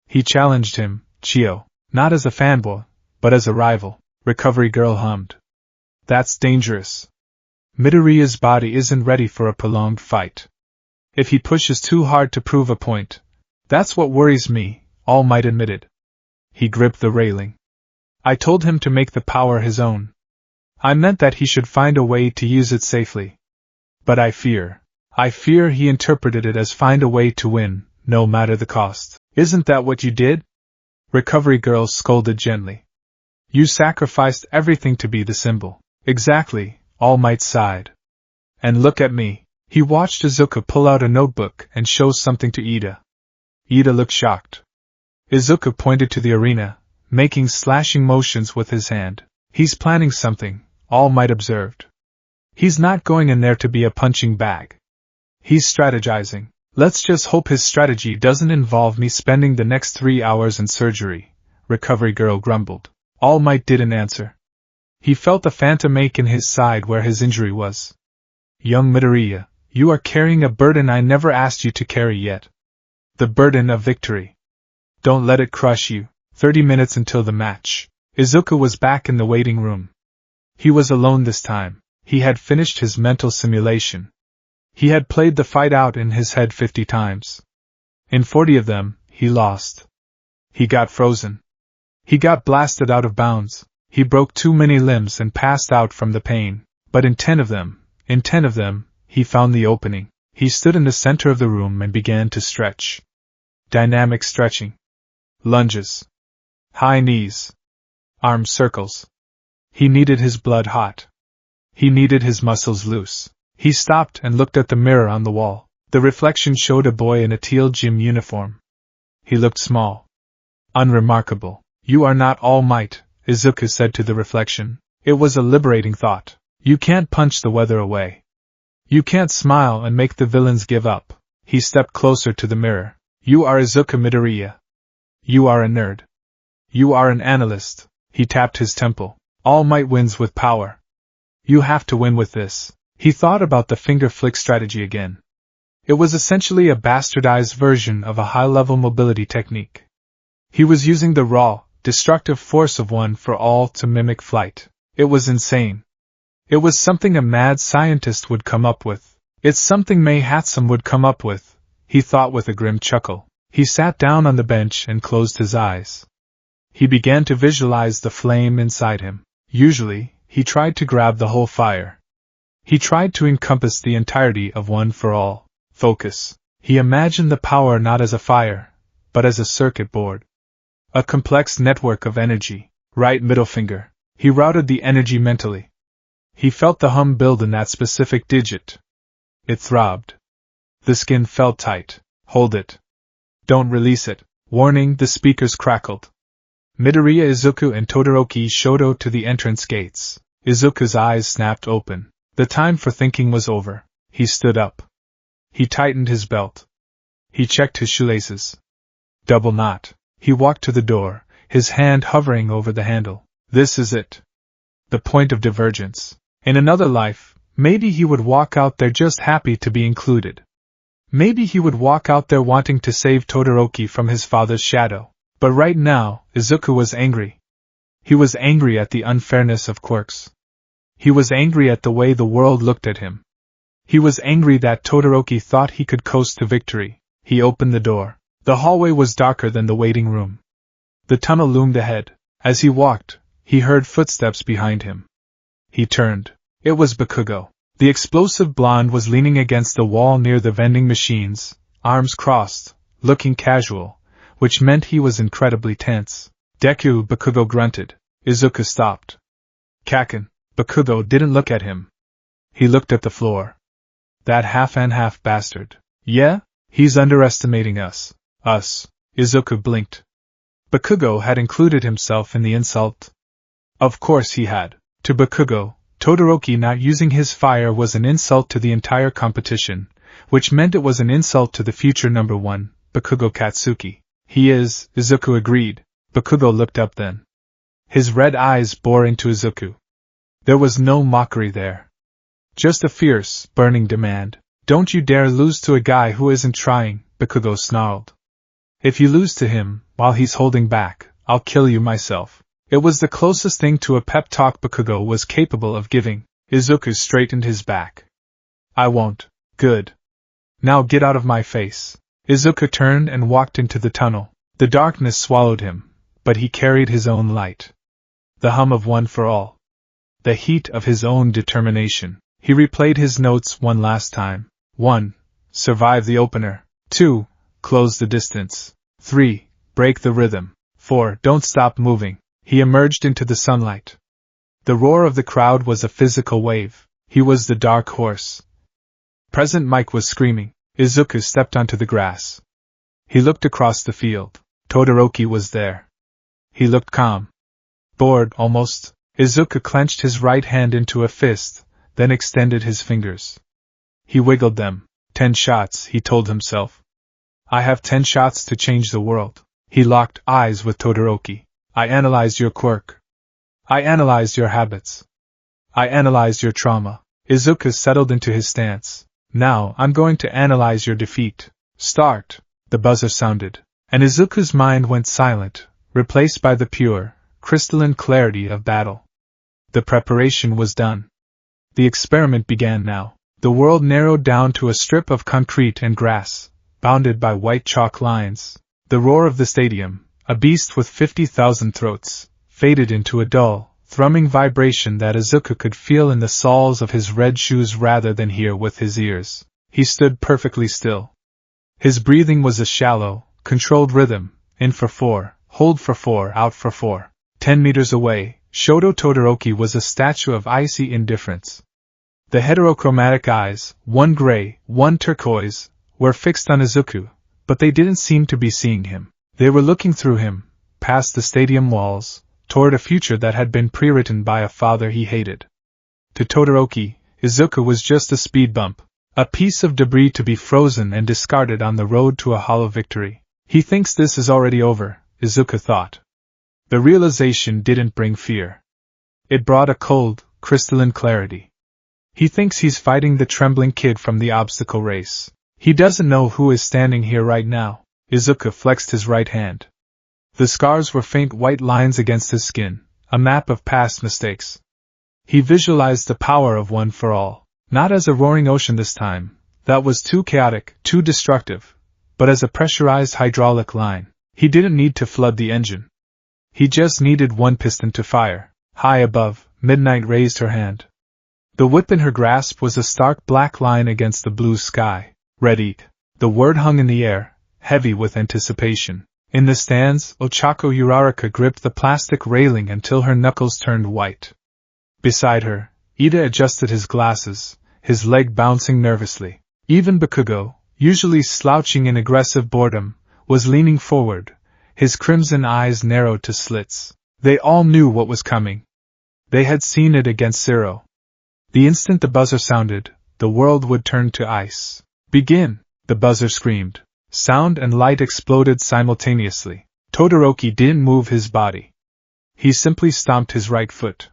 He challenged him, Chio, not as a fanboy, but as a rival, Recovery Girl hummed. That's dangerous. Midoriya's body isn't ready for a prolonged fight. If he pushes too hard to prove a point, that's what worries me, All Might admitted. He gripped the railing. I told him to make the power his own. I meant that he should find a way to use it safely. But I fear he interpreted it as find a way to win, no matter the cost. Isn't that what you did? Recovery Girl scolded gently. You sacrificed everything to be the symbol. Exactly, All Might sighed. And look at me. He watched Izuku pull out a notebook and show something to Ida. Ida looked shocked. Izuku pointed to the arena, making slashing motions with his hand. He's planning something, All Might observed. He's not going in there to be a punching bag. He's strategizing. Let's just hope his strategy doesn't involve me spending the next 3 hours in surgery, Recovery Girl grumbled. All Might didn't answer. He felt a phantom ache in his side where his injury was. Young Midoriya, you are carrying a burden I never asked you to carry yet. The burden of victory. Don't let it crush you. 30 minutes until the match. Izuku was back in the waiting room. He was alone this time. He had finished his mental simulation. He had played the fight out in his head 50 times. In 40 of them, he lost. He got frozen. He got blasted out of bounds. He broke too many limbs and passed out from the pain. But in 10 of them, he found the opening. He stood in the center of the room and began to stretch. Dynamic stretching. Lunges. High knees. Arm circles. He needed his blood hot. He needed his muscles loose. He stopped and looked at the mirror on the wall. The reflection showed a boy in a teal gym uniform. He looked small. Unremarkable. You are not All Might, Izuku said to the reflection. It was a liberating thought. You can't punch the weather away. You can't smile and make the villains give up. He stepped closer to the mirror. You are Izuku Midoriya. You are a nerd. You are an analyst. He tapped his temple. All Might wins with power. You have to win with this. He thought about the finger flick strategy again. It was essentially a bastardized version of a high-level mobility technique. He was using the raw, destructive force of one for all to mimic flight. It was insane. It was something a mad scientist would come up with. It's something May Hatsum would come up with, he thought with a grim chuckle. He sat down on the bench and closed his eyes. He began to visualize the flame inside him. Usually, he tried to grab the whole fire. He tried to encompass the entirety of one for all. Focus. He imagined the power not as a fire, but as a circuit board. A complex network of energy. Right middle finger. He routed the energy mentally. He felt the hum build in that specific digit. It throbbed. The skin felt tight. Hold it. Don't release it. Warning, the speakers crackled. Midoriya, Izuku and Todoroki Shoto to the entrance gates. Izuku's eyes snapped open. The time for thinking was over. He stood up. He tightened his belt. He checked his shoelaces. Double knot. He walked to the door, his hand hovering over the handle. This is it. The point of divergence. In another life, maybe he would walk out there just happy to be included. Maybe he would walk out there wanting to save Todoroki from his father's shadow. But right now, Izuku was angry. He was angry at the unfairness of quirks. He was angry at the way the world looked at him. He was angry that Todoroki thought he could coast to victory. He opened the door. The hallway was darker than the waiting room. The tunnel loomed ahead. As he walked, he heard footsteps behind him. He turned. It was Bakugo. The explosive blonde was leaning against the wall near the vending machines, arms crossed, looking casual, which meant he was incredibly tense. Deku, Bakugo grunted. Izuku stopped. Kaken. Bakugo didn't look at him. He looked at the floor. That half-and-half bastard. Yeah? He's underestimating us. Us. Izuku blinked. Bakugo had included himself in the insult. Of course he had. To Bakugo, Todoroki not using his fire was an insult to the entire competition, which meant it was an insult to the future number one, Bakugo Katsuki. He is, Izuku agreed. Bakugo looked up then. His red eyes bore into Izuku. There was no mockery there. Just a fierce, burning demand. Don't you dare lose to a guy who isn't trying, Bakugo snarled. If you lose to him, while he's holding back, I'll kill you myself. It was the closest thing to a pep talk Bakugo was capable of giving. Izuku straightened his back. I won't. Good. Now get out of my face. Izuku turned and walked into the tunnel. The darkness swallowed him, but he carried his own light. The hum of one for all. The heat of his own determination. He replayed his notes one last time. 1. Survive the opener. 2. Close the distance. 3. Break the rhythm. 4. Don't stop moving. He emerged into the sunlight. The roar of the crowd was a physical wave. He was the dark horse. Present Mike was screaming. Izuku stepped onto the grass. He looked across the field. Todoroki was there. He looked calm. Bored, almost. Izuku clenched his right hand into a fist, then extended his fingers. He wiggled them. 10 shots, he told himself. I have 10 shots to change the world. He locked eyes with Todoroki. I analyzed your quirk. I analyzed your habits. I analyzed your trauma. Izuku settled into his stance. Now, I'm going to analyze your defeat. Start. The buzzer sounded, and Izuku's mind went silent, replaced by the pure, crystalline clarity of battle. The preparation was done. The experiment began now. The world narrowed down to a strip of concrete and grass, bounded by white chalk lines. The roar of the stadium, a beast with 50,000 throats, faded into a dull, thrumming vibration that Izuku could feel in the soles of his red shoes rather than hear with his ears. He stood perfectly still. His breathing was a shallow, controlled rhythm, in for 4, hold for 4, out for 4. 10 meters away, Shoto Todoroki was a statue of icy indifference. The heterochromatic eyes, one gray, one turquoise, were fixed on Izuku, but they didn't seem to be seeing him. They were looking through him, past the stadium walls, toward a future that had been pre-written by a father he hated. To Todoroki, Izuku was just a speed bump, a piece of debris to be frozen and discarded on the road to a hollow victory. He thinks this is already over, Izuku thought. The realization didn't bring fear. It brought a cold, crystalline clarity. He thinks he's fighting the trembling kid from the obstacle race. He doesn't know who is standing here right now. Izuku flexed his right hand. The scars were faint white lines against his skin, a map of past mistakes. He visualized the power of one for all, not as a roaring ocean this time, that was too chaotic, too destructive, but as a pressurized hydraulic line. He didn't need to flood the engine. He just needed one piston to fire. High above, Midnight raised her hand. The whip in her grasp was a stark black line against the blue sky. Ready. The word hung in the air, heavy with anticipation. In the stands, Ochako Uraraka gripped the plastic railing until her knuckles turned white. Beside her, Ida adjusted his glasses, his leg bouncing nervously. Even Bakugo, usually slouching in aggressive boredom, was leaning forward, his crimson eyes narrowed to slits. They all knew what was coming. They had seen it against Zero. The instant the buzzer sounded, the world would turn to ice. Begin! The buzzer screamed. Sound and light exploded simultaneously. Todoroki didn't move his body. He simply stomped his right foot.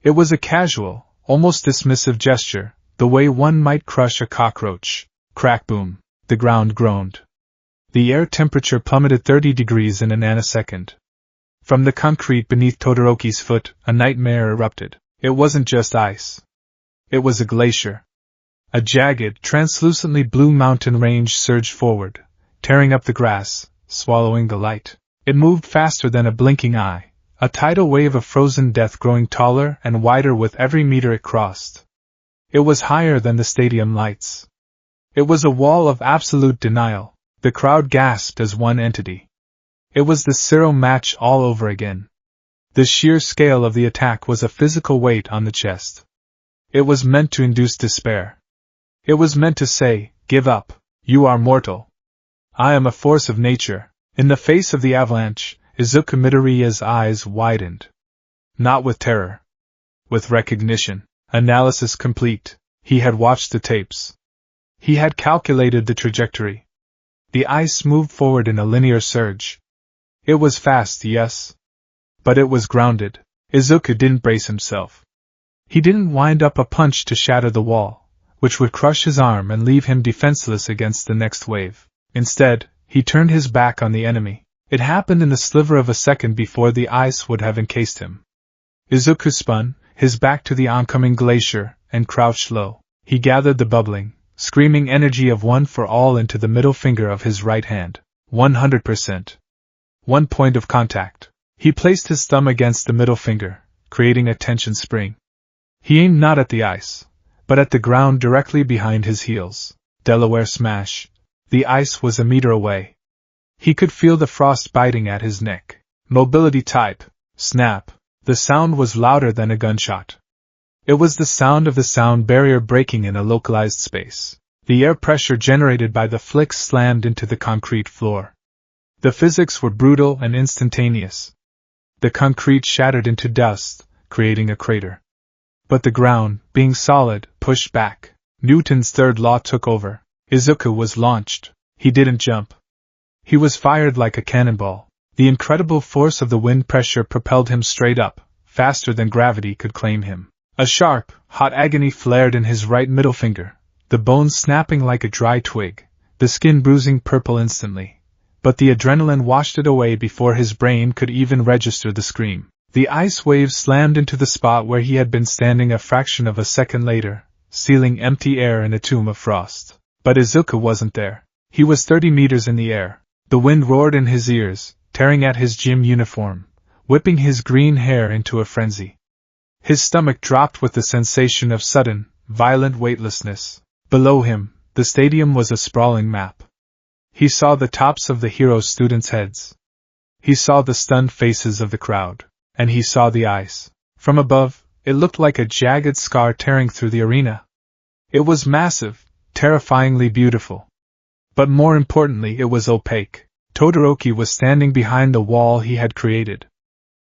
It was a casual, almost dismissive gesture, the way one might crush a cockroach. Crack boom. The ground groaned. The air temperature plummeted 30 degrees in a nanosecond. From the concrete beneath Todoroki's foot, a nightmare erupted. It wasn't just ice. It was a glacier. A jagged, translucently blue mountain range surged forward, tearing up the grass, swallowing the light. It moved faster than a blinking eye, a tidal wave of frozen death growing taller and wider with every meter it crossed. It was higher than the stadium lights. It was a wall of absolute denial. The crowd gasped as one entity. It was the Zero match all over again. The sheer scale of the attack was a physical weight on the chest. It was meant to induce despair. It was meant to say, give up, you are mortal. I am a force of nature. In the face of the avalanche, Izuku Midoriya's eyes widened. Not with terror. With recognition. Analysis complete. He had watched the tapes. He had calculated the trajectory. The ice moved forward in a linear surge. It was fast, yes. But it was grounded. Izuku didn't brace himself. He didn't wind up a punch to shatter the wall, which would crush his arm and leave him defenseless against the next wave. Instead, he turned his back on the enemy. It happened in the sliver of a second before the ice would have encased him. Izuku spun, his back to the oncoming glacier, and crouched low. He gathered the bubbling, screaming energy of one for all into the middle finger of his right hand. 100%. 1 point of contact. He placed his thumb against the middle finger, creating a tension spring. He aimed not at the ice, but at the ground directly behind his heels. Delaware smash. The ice was a meter away. He could feel the frost biting at his neck. Mobility type. Snap. The sound was louder than a gunshot. It was the sound of the sound barrier breaking in a localized space. The air pressure generated by the flicks slammed into the concrete floor. The physics were brutal and instantaneous. The concrete shattered into dust, creating a crater. But the ground, being solid, pushed back. Newton's third law took over. Izuku was launched. He didn't jump. He was fired like a cannonball. The incredible force of the wind pressure propelled him straight up, faster than gravity could claim him. A sharp, hot agony flared in his right middle finger, the bones snapping like a dry twig, the skin bruising purple instantly. But the adrenaline washed it away before his brain could even register the scream. The ice waves slammed into the spot where he had been standing a fraction of a second later, sealing empty air in a tomb of frost. But Izuku wasn't there. He was 30 meters in the air. The wind roared in his ears, tearing at his gym uniform, whipping his green hair into a frenzy. His stomach dropped with the sensation of sudden, violent weightlessness. Below him, the stadium was a sprawling map. He saw the tops of the hero students' heads. He saw the stunned faces of the crowd. And he saw the ice. From above, it looked like a jagged scar tearing through the arena. It was massive, terrifyingly beautiful. But more importantly, it was opaque. Todoroki was standing behind the wall he had created.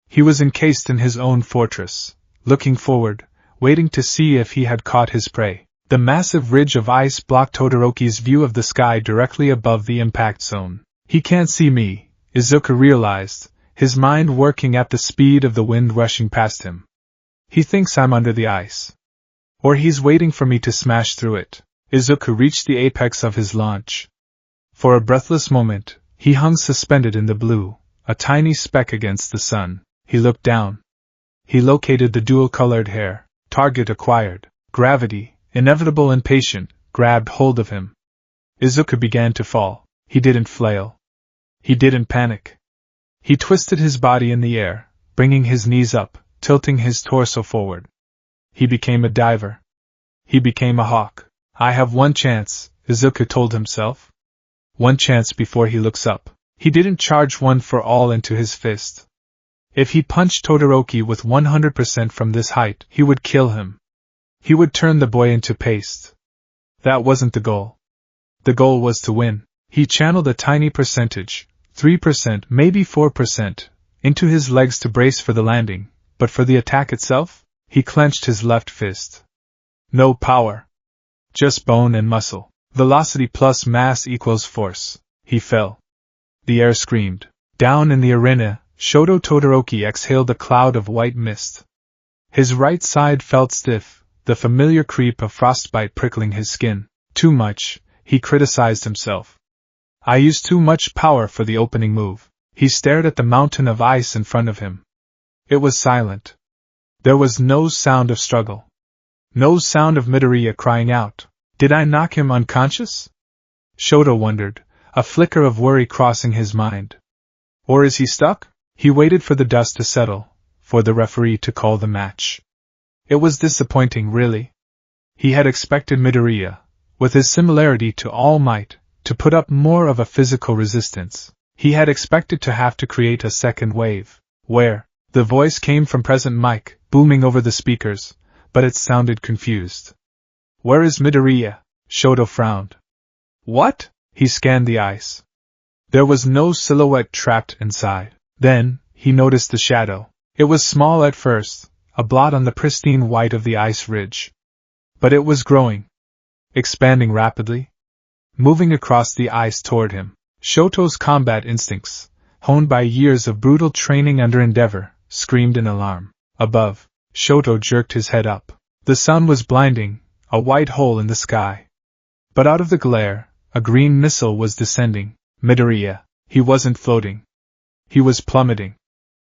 He was encased in his own fortress, looking forward, waiting to see if he had caught his prey. The massive ridge of ice blocked Todoroki's view of the sky directly above the impact zone. He can't see me, Izuku realized, his mind working at the speed of the wind rushing past him. He thinks I'm under the ice. Or he's waiting for me to smash through it. Izuku reached the apex of his launch. For a breathless moment, he hung suspended in the blue, a tiny speck against the sun. He looked down. He located the dual-colored hair. Target acquired. Gravity, inevitable and patient, grabbed hold of him. Izuku began to fall. He didn't flail. He didn't panic. He twisted his body in the air, bringing his knees up, tilting his torso forward. He became a diver. He became a hawk. I have one chance, Izuku told himself. One chance before he looks up. He didn't charge one for all into his fist. If he punched Todoroki with 100% from this height, he would kill him. He would turn the boy into paste. That wasn't the goal. The goal was to win. He channeled a tiny percentage, 3%, maybe 4%, into his legs to brace for the landing, but for the attack itself, he clenched his left fist. No power. Just bone and muscle. Velocity plus mass equals force. He fell. The air screamed. Down in the arena, Shoto Todoroki exhaled a cloud of white mist. His right side felt stiff, the familiar creep of frostbite prickling his skin. Too much, he criticized himself. I used too much power for the opening move. He stared at the mountain of ice in front of him. It was silent. There was no sound of struggle. No sound of Midoriya crying out, "Did I knock him unconscious?" Shoto wondered, a flicker of worry crossing his mind. Or is he stuck? He waited for the dust to settle, for the referee to call the match. It was disappointing, really. He had expected Midoriya, with his similarity to All Might, to put up more of a physical resistance. He had expected to have to create a second wave. Where? The voice came from present mic, booming over the speakers, but it sounded confused. Where is Midoriya? Shoto frowned. What? He scanned the ice. There was no silhouette trapped inside. Then, he noticed the shadow. It was small at first, a blot on the pristine white of the ice ridge. But it was growing. Expanding rapidly. Moving across the ice toward him. Shoto's combat instincts, honed by years of brutal training under Endeavor, screamed in alarm. Above, Shoto jerked his head up. The sun was blinding, a white hole in the sky. But out of the glare, a green missile was descending. Midoriya. He wasn't floating. He was plummeting.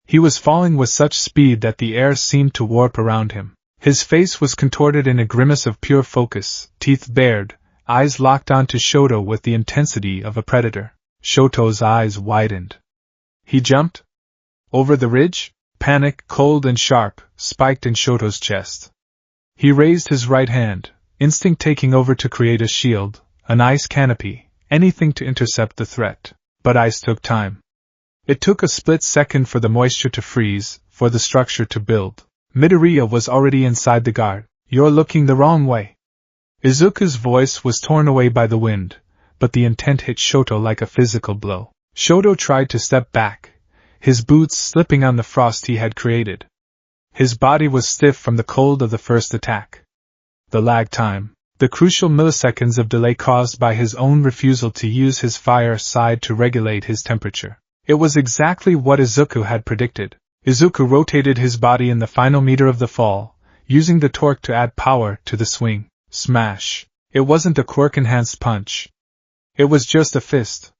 He was falling with such speed that the air seemed to warp around him. His face was contorted in a grimace of pure focus, teeth bared, eyes locked onto Shoto with the intensity of a predator. Shoto's eyes widened. He jumped? Over the ridge? Panic, cold and sharp, spiked in Shoto's chest. He raised his right hand, instinct taking over to create a shield, an ice canopy, anything to intercept the threat. But ice took time. It took a split second for the moisture to freeze, for the structure to build. Midoriya was already inside the guard. You're looking the wrong way. Izuku's voice was torn away by the wind, but the intent hit Shoto like a physical blow. Shoto tried to step back, his boots slipping on the frost he had created. His body was stiff from the cold of the first attack. The lag time, the crucial milliseconds of delay caused by his own refusal to use his fire side to regulate his temperature. It was exactly what Izuku had predicted. Izuku rotated his body in the final meter of the fall, using the torque to add power to the swing. Smash. It wasn't a quirk-enhanced punch. It was just a fist.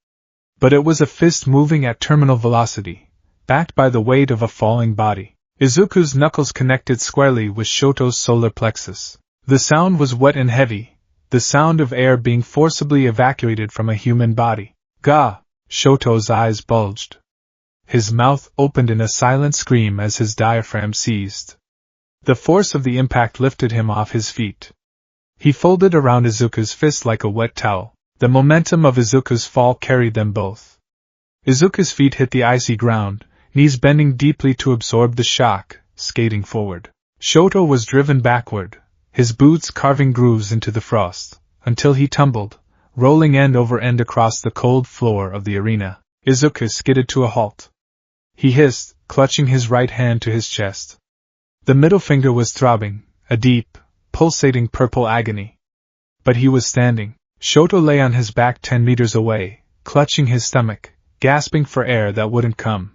But it was a fist moving at terminal velocity, backed by the weight of a falling body. Izuku's knuckles connected squarely with Shoto's solar plexus. The sound was wet and heavy, the sound of air being forcibly evacuated from a human body. Gah! Shoto's eyes bulged. His mouth opened in a silent scream as his diaphragm seized. The force of the impact lifted him off his feet. He folded around Izuku's fist like a wet towel. The momentum of Izuku's fall carried them both. Izuku's feet hit the icy ground, knees bending deeply to absorb the shock, skating forward. Shoto was driven backward, his boots carving grooves into the frost, until he tumbled, rolling end over end across the cold floor of the arena. Izuku skidded to a halt. He hissed, clutching his right hand to his chest. The middle finger was throbbing, a deep, pulsating purple agony. But he was standing. Shoto lay on his back 10 meters away, clutching his stomach, gasping for air that wouldn't come.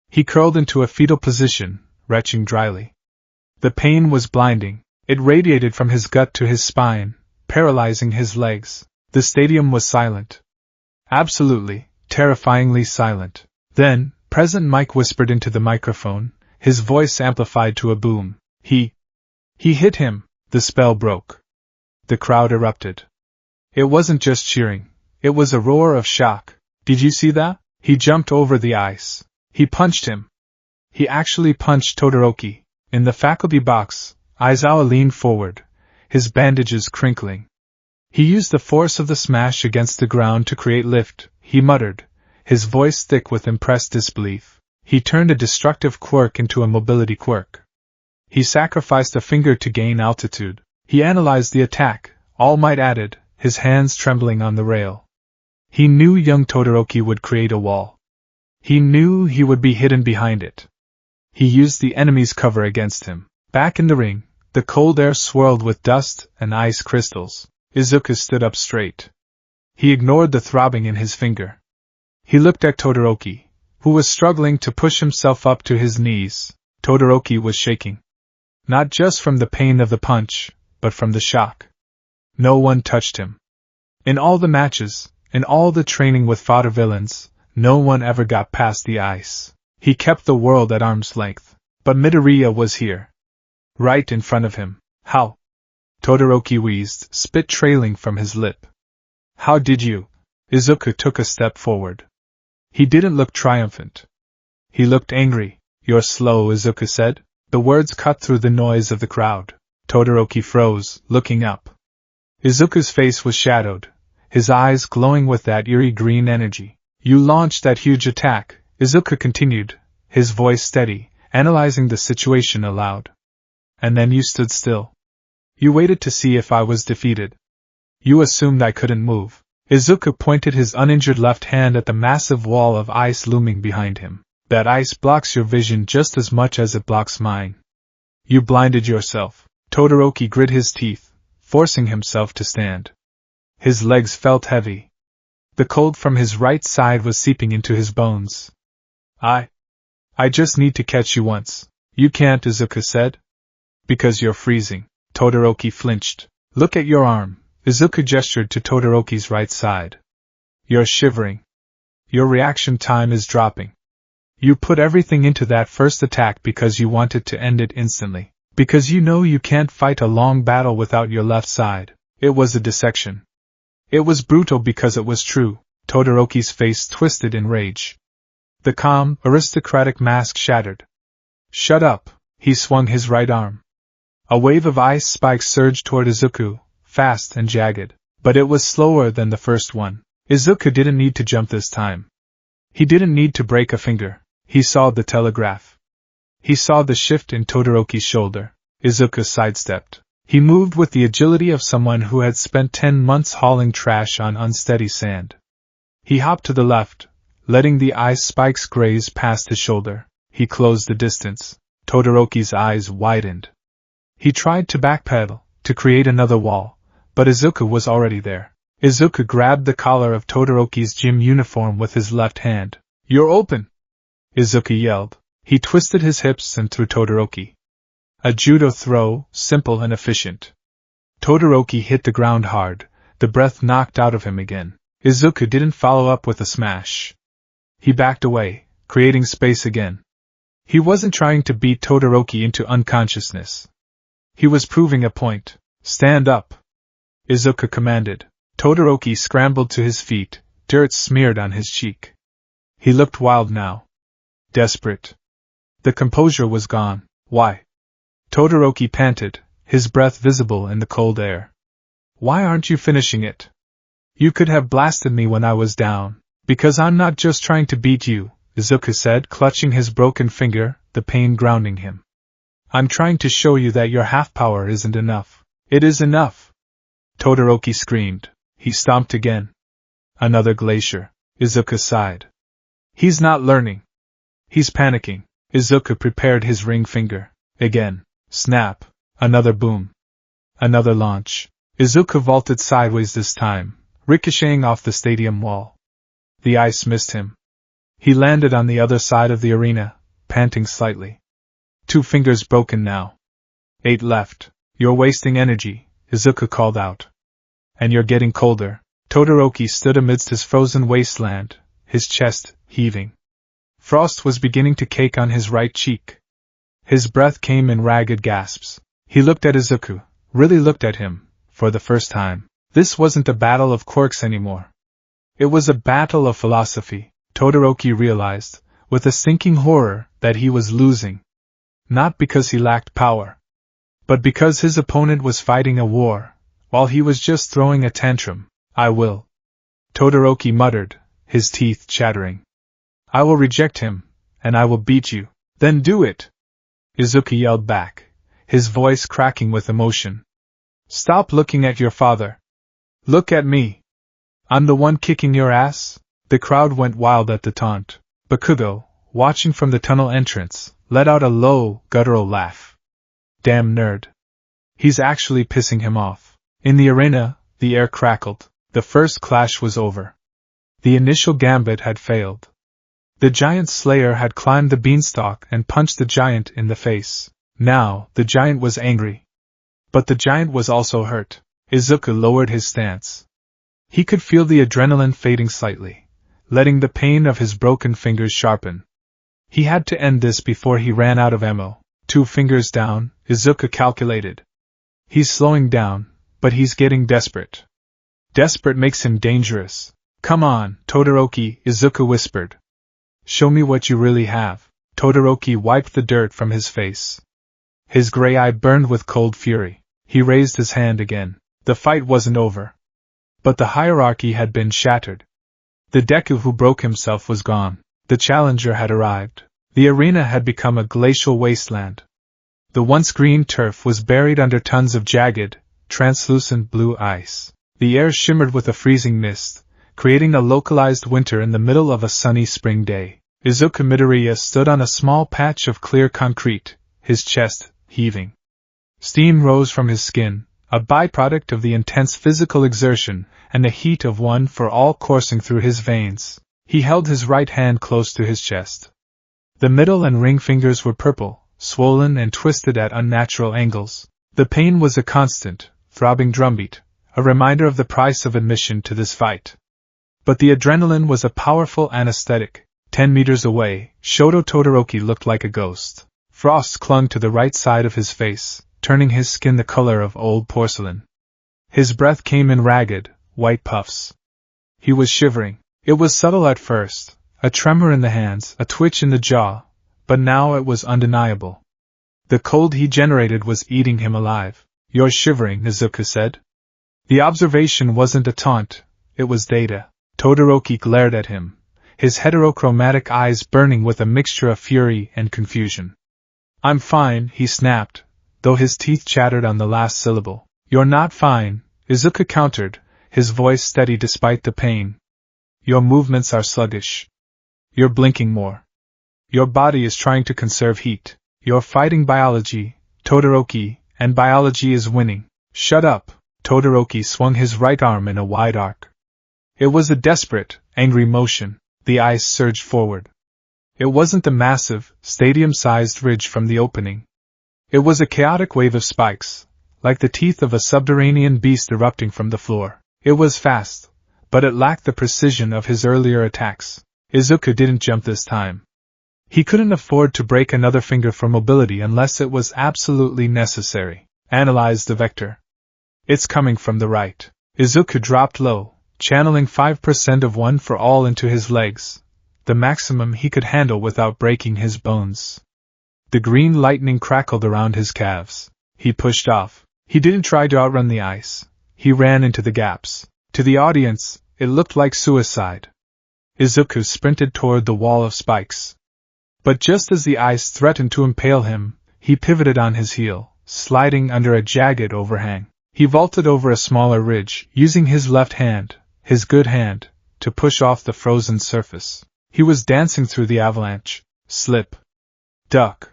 He curled into a fetal position, retching dryly. The pain was blinding. It radiated from his gut to his spine, paralyzing his legs. The stadium was silent. Absolutely, terrifyingly silent. Then, President Mike whispered into the microphone, his voice amplified to a boom. He hit him. The spell broke. The crowd erupted. It wasn't just cheering. It was a roar of shock. Did you see that? He jumped over the ice. He punched him. He actually punched Todoroki. In the faculty box, Aizawa leaned forward, his bandages crinkling. He used the force of the smash against the ground to create lift, he muttered, his voice thick with impressed disbelief. He turned a destructive quirk into a mobility quirk. He sacrificed a finger to gain altitude. He analyzed the attack, All Might added, his hands trembling on the rail. He knew young Todoroki would create a wall. He knew he would be hidden behind it. He used the enemy's cover against him. Back in the ring, the cold air swirled with dust and ice crystals. Izuku stood up straight. He ignored the throbbing in his finger. He looked at Todoroki, who was struggling to push himself up to his knees. Todoroki was shaking. Not just from the pain of the punch, but from the shock. No one touched him. In all the matches, in all the training with fodder villains, no one ever got past the ice. He kept the world at arm's length. But Midoriya was here. Right in front of him. How? Todoroki wheezed, spit trailing from his lip. How did you? Izuku took a step forward. He didn't look triumphant. He looked angry. You're slow, Izuku said. The words cut through the noise of the crowd. Todoroki froze, looking up. Izuku's face was shadowed, his eyes glowing with that eerie green energy. You launched that huge attack, Izuku continued, his voice steady, analyzing the situation aloud. And then you stood still. You waited to see if I was defeated. You assumed I couldn't move. Izuku pointed his uninjured left hand at the massive wall of ice looming behind him. That ice blocks your vision just as much as it blocks mine. You blinded yourself. Todoroki grit his teeth, forcing himself to stand. His legs felt heavy. The cold from his right side was seeping into his bones. I just need to catch you once. You can't, Izuku said. Because you're freezing. Todoroki flinched. Look at your arm. Izuku gestured to Todoroki's right side. You're shivering. Your reaction time is dropping. You put everything into that first attack because you wanted to end it instantly. Because you know you can't fight a long battle without your left side. It was a dissection. It was brutal because it was true. Todoroki's face twisted in rage. The calm, aristocratic mask shattered. Shut up. He swung his right arm. A wave of ice spikes surged toward Izuku, fast and jagged. But it was slower than the first one. Izuku didn't need to jump this time. He didn't need to break a finger. He saw the telegraph. He saw the shift in Todoroki's shoulder. Izuku sidestepped. He moved with the agility of someone who had spent 10 months hauling trash on unsteady sand. He hopped to the left, letting the ice spikes graze past his shoulder. He closed the distance. Todoroki's eyes widened. He tried to backpedal, to create another wall, but Izuku was already there. Izuku grabbed the collar of Todoroki's gym uniform with his left hand. "You're open!" Izuku yelled. He twisted his hips and threw Todoroki. A judo throw, simple and efficient. Todoroki hit the ground hard, the breath knocked out of him again. Izuku didn't follow up with a smash. He backed away, creating space again. He wasn't trying to beat Todoroki into unconsciousness. He was proving a point. "Stand up!" Izuku commanded. Todoroki scrambled to his feet, dirt smeared on his cheek. He looked wild now. Desperate. The composure was gone. "Why?" Todoroki panted, his breath visible in the cold air. "Why aren't you finishing it? You could have blasted me when I was down." "Because I'm not just trying to beat you," Izuku said, clutching his broken finger, the pain grounding him. "I'm trying to show you that your half-power isn't enough." "It is enough!" Todoroki screamed. He stomped again. Another glacier. Izuku sighed. "He's not learning. He's panicking." Izuku prepared his ring finger. Again. Snap. Another boom. Another launch. Izuku vaulted sideways this time, ricocheting off the stadium wall. The ice missed him. He landed on the other side of the arena, panting slightly. 2 fingers broken now. 8 left. "You're wasting energy," Izuku called out. "And you're getting colder." Todoroki stood amidst his frozen wasteland, his chest heaving. Frost was beginning to cake on his right cheek. His breath came in ragged gasps. He looked at Izuku, really looked at him, for the first time. This wasn't a battle of quirks anymore. It was a battle of philosophy. Todoroki realized, with a sinking horror, that he was losing. Not because he lacked power, but because his opponent was fighting a war, while he was just throwing a tantrum. "I will," Todoroki muttered, his teeth chattering. "I will reject him, and I will beat you." "Then do it!" Izuku yelled back, his voice cracking with emotion. "Stop looking at your father. Look at me. I'm the one kicking your ass." The crowd went wild at the taunt. Bakugo, watching from the tunnel entrance, let out a low, guttural laugh. "Damn nerd. He's actually pissing him off." In the arena, the air crackled. The first clash was over. The initial gambit had failed. The giant slayer had climbed the beanstalk and punched the giant in the face. Now, the giant was angry. But the giant was also hurt. Izuku lowered his stance. He could feel the adrenaline fading slightly, letting the pain of his broken fingers sharpen. He had to end this before he ran out of ammo. 2 fingers down, Izuku calculated. He's slowing down, but he's getting desperate. Desperate makes him dangerous. "Come on, Todoroki," Izuku whispered. "Show me what you really have." Todoroki wiped the dirt from his face. His gray eye burned with cold fury. He raised his hand again. The fight wasn't over. But the hierarchy had been shattered. The Deku who broke himself was gone. The challenger had arrived. The arena had become a glacial wasteland. The once green turf was buried under tons of jagged, translucent blue ice. The air shimmered with a freezing mist, creating a localized winter in the middle of a sunny spring day. Izuku Midoriya stood on a small patch of clear concrete, his chest heaving. Steam rose from his skin, a byproduct of the intense physical exertion and the heat of one for all coursing through his veins. He held his right hand close to his chest. The middle and ring fingers were purple, swollen and twisted at unnatural angles. The pain was a constant, throbbing drumbeat, a reminder of the price of admission to this fight. But the adrenaline was a powerful anesthetic. 10 meters away, Shoto Todoroki looked like a ghost. Frost clung to the right side of his face, turning his skin the color of old porcelain. His breath came in ragged, white puffs. He was shivering. It was subtle at first, a tremor in the hands, a twitch in the jaw, but now it was undeniable. The cold he generated was eating him alive. "You're shivering," Izuku said. The observation wasn't a taunt, it was data. Todoroki glared at him, his heterochromatic eyes burning with a mixture of fury and confusion. "I'm fine," he snapped, though his teeth chattered on the last syllable. "You're not fine," Izuku countered, his voice steady despite the pain. "Your movements are sluggish. You're blinking more. Your body is trying to conserve heat. You're fighting biology, Todoroki, and biology is winning." "Shut up!" Todoroki swung his right arm in a wide arc. It was a desperate, angry motion. The ice surged forward. It wasn't the massive, stadium-sized ridge from the opening. It was a chaotic wave of spikes, like the teeth of a subterranean beast erupting from the floor. It was fast, but it lacked the precision of his earlier attacks. Izuku didn't jump this time. He couldn't afford to break another finger for mobility unless it was absolutely necessary. Analyze the vector. It's coming from the right. Izuku dropped low, channeling 5% of one for all into his legs, the maximum he could handle without breaking his bones. The green lightning crackled around his calves. He pushed off. He didn't try to outrun the ice. He ran into the gaps. To the audience, it looked like suicide. Izuku sprinted toward the wall of spikes. But just as the ice threatened to impale him, he pivoted on his heel, sliding under a jagged overhang. He vaulted over a smaller ridge, using his left hand, his good hand, to push off the frozen surface. He was dancing through the avalanche. Slip. Duck.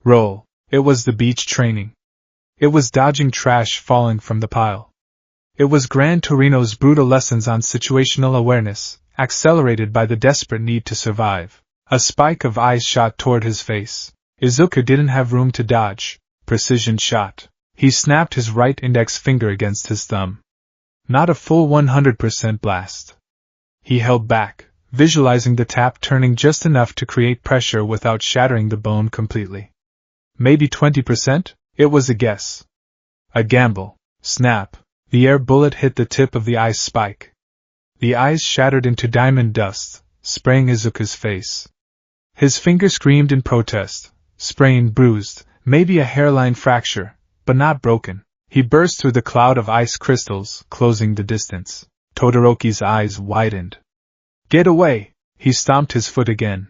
Roll. It was the beach training. It was dodging trash falling from the pile. It was Gran Torino's brutal lessons on situational awareness, accelerated by the desperate need to survive. A spike of ice shot toward his face. Izuku didn't have room to dodge. Precision shot. He snapped his right index finger against his thumb. Not a full 100% blast. He held back, visualizing the tap turning just enough to create pressure without shattering the bone completely. Maybe 20%? It was a guess. A gamble. Snap. The air bullet hit the tip of the ice spike. The ice shattered into diamond dust, spraying Izuku's face. His finger screamed in protest, sprained, bruised, maybe a hairline fracture, but not broken. He burst through the cloud of ice crystals, closing the distance. Todoroki's eyes widened. "Get away!" He stomped his foot again.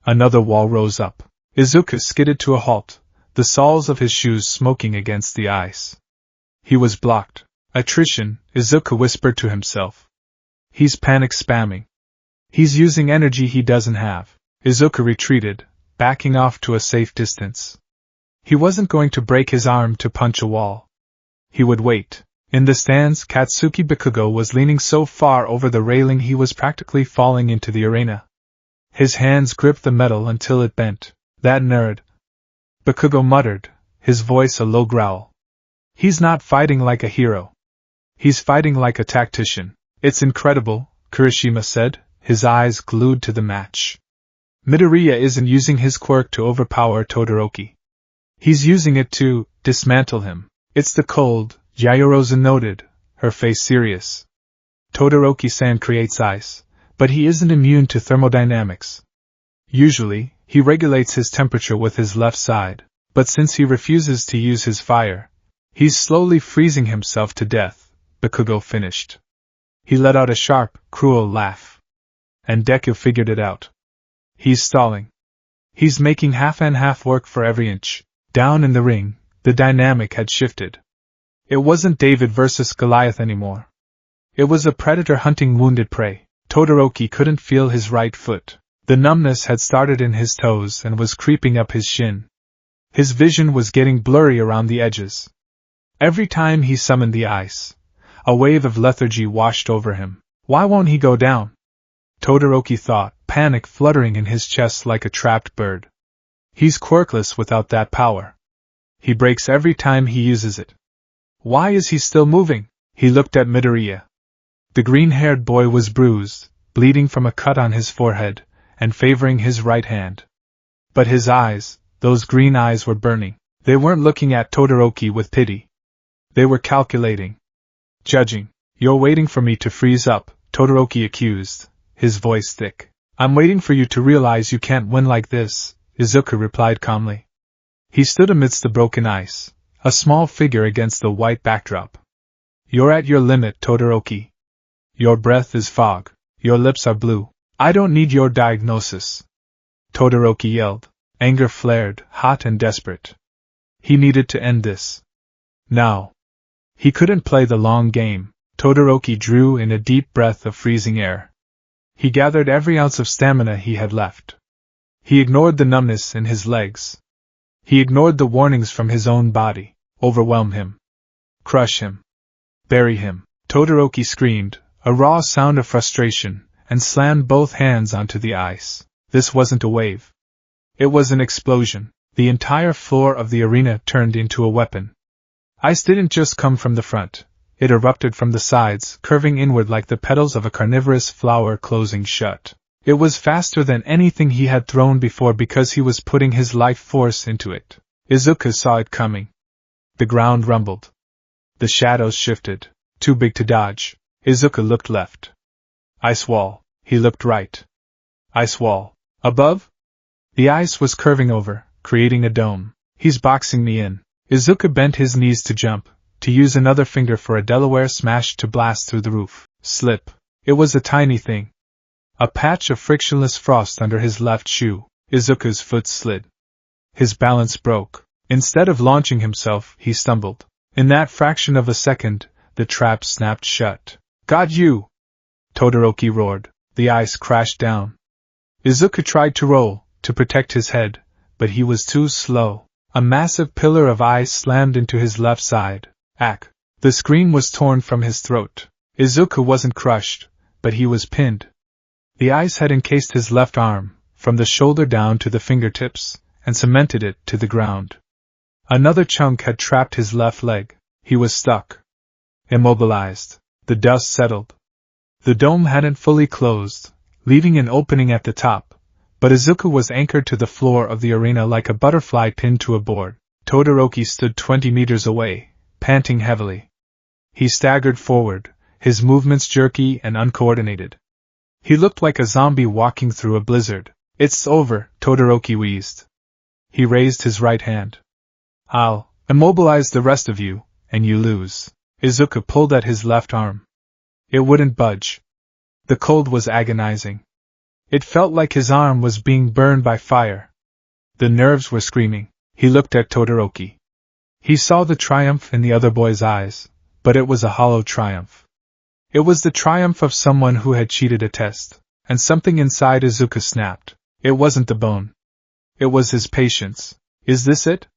Another wall rose up. Izuku skidded to a halt, the soles of his shoes smoking against the ice. He was blocked. Attrition, Izuku whispered to himself. He's panic spamming. He's using energy he doesn't have. Izuku retreated, backing off to a safe distance. He wasn't going to break his arm to punch a wall. He would wait. In the stands, Katsuki Bakugo was leaning so far over the railing he was practically falling into the arena. His hands gripped the metal until it bent. "That nerd," Bakugo muttered, his voice a low growl. "He's not fighting like a hero. He's fighting like a tactician." "It's incredible," Kirishima said, his eyes glued to the match. "Midoriya isn't using his quirk to overpower Todoroki. He's using it to dismantle him. It's the cold," Yayorozu noted, her face serious. "Todoroki-san creates ice, but he isn't immune to thermodynamics. Usually, he regulates his temperature with his left side, but since he refuses to use his fire, he's slowly freezing himself to death," Bakugo finished. He let out a sharp, cruel laugh. And Deku figured it out. "He's stalling. He's making half and half work for every inch." Down in the ring, the dynamic had shifted. It wasn't David versus Goliath anymore. It was a predator hunting wounded prey. Todoroki couldn't feel his right foot. The numbness had started in his toes and was creeping up his shin. His vision was getting blurry around the edges. Every time he summoned the ice, a wave of lethargy washed over him. Why won't he go down? Todoroki thought, panic fluttering in his chest like a trapped bird. He's quirkless without that power. He breaks every time he uses it. Why is he still moving? He looked at Midoriya. The green-haired boy was bruised, bleeding from a cut on his forehead, and favoring his right hand. But his eyes, those green eyes, were burning. They weren't looking at Todoroki with pity. They were calculating. Judging. "You're waiting for me to freeze up," Todoroki accused, his voice thick. "I'm waiting for you to realize you can't win like this," Izuku replied calmly. He stood amidst the broken ice, a small figure against the white backdrop. "You're at your limit, Todoroki. Your breath is fog. Your lips are blue. I don't need your diagnosis." Todoroki yelled. Anger flared, hot and desperate. He needed to end this. Now. He couldn't play the long game. Todoroki drew in a deep breath of freezing air. He gathered every ounce of stamina he had left. He ignored the numbness in his legs. He ignored the warnings from his own body. Overwhelm him. Crush him. Bury him. Todoroki screamed, a raw sound of frustration, and slammed both hands onto the ice. This wasn't a wave. It was an explosion. The entire floor of the arena turned into a weapon. Ice didn't just come from the front. It erupted from the sides, curving inward like the petals of a carnivorous flower closing shut. It was faster than anything he had thrown before because he was putting his life force into it. Izuku saw it coming. The ground rumbled. The shadows shifted. Too big to dodge. Izuku looked left. Ice wall. He looked right. Ice wall. Above? The ice was curving over, creating a dome. "He's boxing me in." Izuku bent his knees to jump, to use another finger for a Delaware smash to blast through the roof. Slip. It was a tiny thing. A patch of frictionless frost under his left shoe. Izuku's foot slid. His balance broke. Instead of launching himself, he stumbled. In that fraction of a second, the trap snapped shut. "Got you!" Todoroki roared. The ice crashed down. Izuku tried to roll, to protect his head, but he was too slow. A massive pillar of ice slammed into his left side. Ack! The scream was torn from his throat. Izuku wasn't crushed, but he was pinned. The ice had encased his left arm, from the shoulder down to the fingertips, and cemented it to the ground. Another chunk had trapped his left leg. He was stuck. Immobilized. The dust settled. The dome hadn't fully closed, leaving an opening at the top, but Izuku was anchored to the floor of the arena like a butterfly pinned to a board. Todoroki stood 20 meters away, panting heavily. He staggered forward, his movements jerky and uncoordinated. He looked like a zombie walking through a blizzard. "It's over," Todoroki wheezed. He raised his right hand. "I'll immobilize the rest of you, and you lose." Izuku pulled at his left arm. It wouldn't budge. The cold was agonizing. It felt like his arm was being burned by fire. The nerves were screaming. He looked at Todoroki. He saw the triumph in the other boy's eyes, but it was a hollow triumph. It was the triumph of someone who had cheated a test, and something inside Izuku snapped. It wasn't the bone. It was his patience. "Is this it?"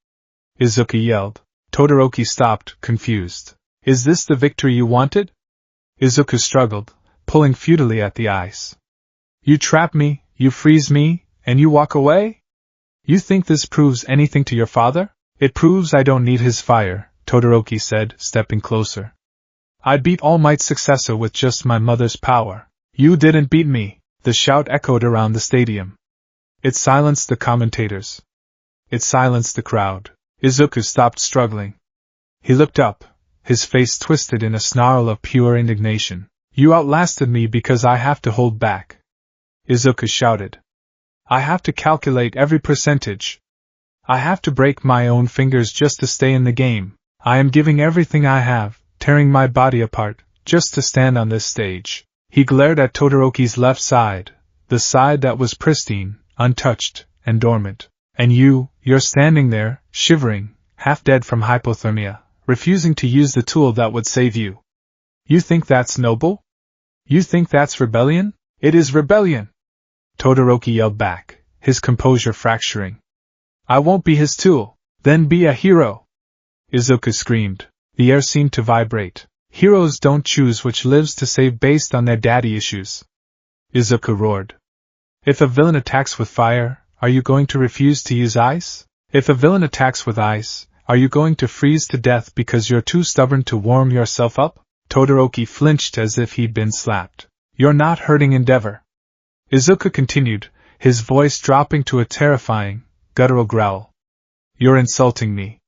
Izuku yelled. Todoroki stopped, confused. "Is this the victory you wanted?" Izuku struggled, pulling futilely at the ice. "You trap me, you freeze me, and you walk away? You think this proves anything to your father?" "It proves I don't need his fire," Todoroki said, stepping closer. "I beat All Might's successor with just my mother's power." "You didn't beat me!" The shout echoed around the stadium. It silenced the commentators. It silenced the crowd. Izuku stopped struggling. He looked up, his face twisted in a snarl of pure indignation. "You outlasted me because I have to hold back," Izuku shouted. "I have to calculate every percentage. I have to break my own fingers just to stay in the game. I am giving everything I have, tearing my body apart, just to stand on this stage." He glared at Todoroki's left side, the side that was pristine, untouched, and dormant. "And you're standing there, shivering, half dead from hypothermia, refusing to use the tool that would save you. You think that's noble? You think that's rebellion?" "It is rebellion!" Todoroki yelled back, his composure fracturing. "I won't be his tool." "Then be a hero!" Izuku screamed. The air seemed to vibrate. "Heroes don't choose which lives to save based on their daddy issues," Izuku roared. "If a villain attacks with fire, are you going to refuse to use ice? If a villain attacks with ice, are you going to freeze to death because you're too stubborn to warm yourself up?" Todoroki flinched as if he'd been slapped. "You're not hurting Endeavor," Izuku continued, his voice dropping to a terrifying, guttural growl. "You're insulting me.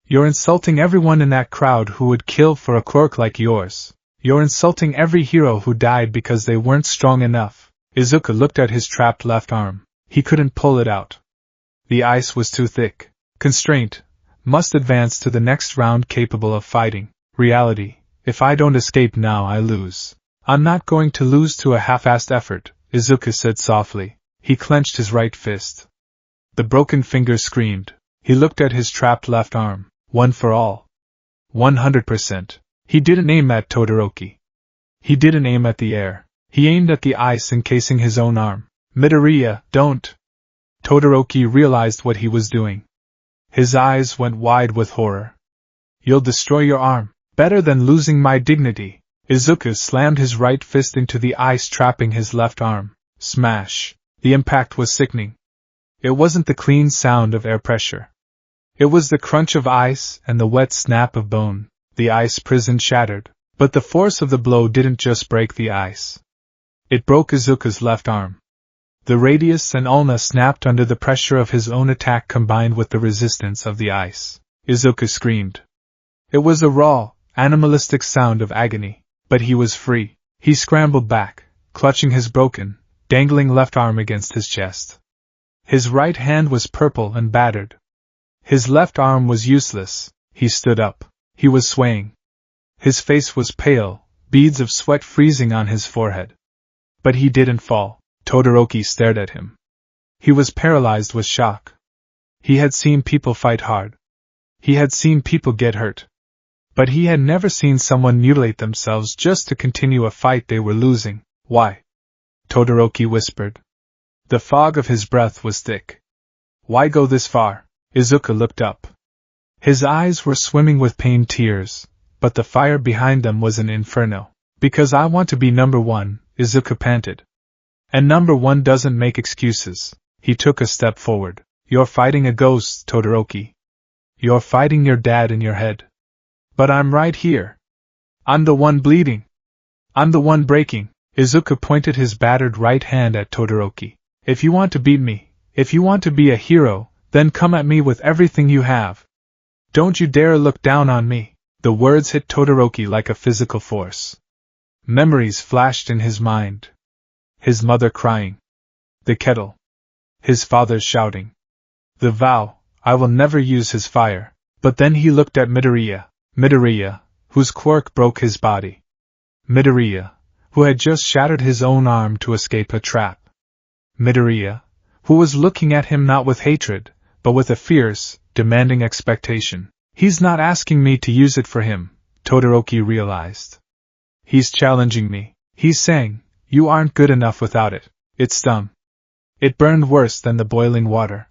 You're insulting everyone in that crowd who would kill for a quirk like yours. You're insulting every hero who died because they weren't strong enough." Izuku looked at his trapped left arm. He couldn't pull it out. The ice was too thick. Constraint. Must advance to the next round capable of fighting. Reality. If I don't escape now, I lose. I'm not going to lose to a half-assed effort, Izuku said softly. He clenched his right fist. The broken finger screamed. He looked at his trapped left arm. One for all. 100%. He didn't aim at Todoroki. He didn't aim at the air. He aimed at the ice encasing his own arm. Midoriya, don't! Todoroki realized what he was doing. His eyes went wide with horror. You'll destroy your arm. Better than losing my dignity. Izuku slammed his right fist into the ice trapping his left arm. Smash. The impact was sickening. It wasn't the clean sound of air pressure. It was the crunch of ice and the wet snap of bone. The ice prison shattered, but the force of the blow didn't just break the ice. It broke Izuku's left arm. The radius and ulna snapped under the pressure of his own attack combined with the resistance of the ice. Izuku screamed. It was a raw, animalistic sound of agony, but he was free. He scrambled back, clutching his broken, dangling left arm against his chest. His right hand was purple and battered. His left arm was useless. He stood up. He was swaying. His face was pale, beads of sweat freezing on his forehead. But he didn't fall. Todoroki stared at him. He was paralyzed with shock. He had seen people fight hard. He had seen people get hurt. But he had never seen someone mutilate themselves just to continue a fight they were losing. Why? Todoroki whispered. The fog of his breath was thick. Why go this far? Izuku looked up. His eyes were swimming with pained tears, but the fire behind them was an inferno. Because I want to be number one, Izuku panted. And number one doesn't make excuses. He took a step forward. You're fighting a ghost, Todoroki. You're fighting your dad in your head. But I'm right here. I'm the one bleeding. I'm the one breaking. Izuku pointed his battered right hand at Todoroki. If you want to beat me, if you want to be a hero, then come at me with everything you have. Don't you dare look down on me. The words hit Todoroki like a physical force. Memories flashed in his mind. His mother crying. The kettle. His father shouting. The vow, I will never use his fire. But then he looked at Midoriya, whose quirk broke his body. Midoriya, who had just shattered his own arm to escape a trap. Midoriya, who was looking at him not with hatred, but with a fierce, demanding expectation. He's not asking me to use it for him, Todoroki realized. He's challenging me. He's saying, you aren't good enough without it. It stung. It burned worse than the boiling water.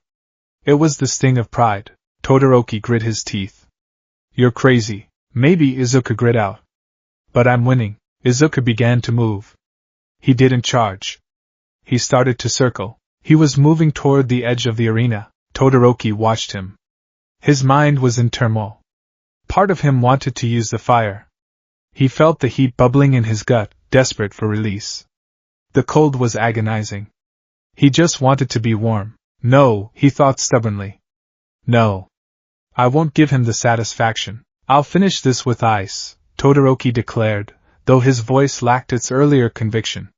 It was the sting of pride. Todoroki grit his teeth. You're crazy. Maybe, Izuku grit out. But I'm winning. Izuku began to move. He didn't charge. He started to circle. He was moving toward the edge of the arena. Todoroki watched him. His mind was in turmoil. Part of him wanted to use the fire. He felt the heat bubbling in his gut, desperate for release. The cold was agonizing. He just wanted to be warm. No, he thought stubbornly. No. I won't give him the satisfaction. I'll finish this with ice, Todoroki declared, though his voice lacked its earlier conviction.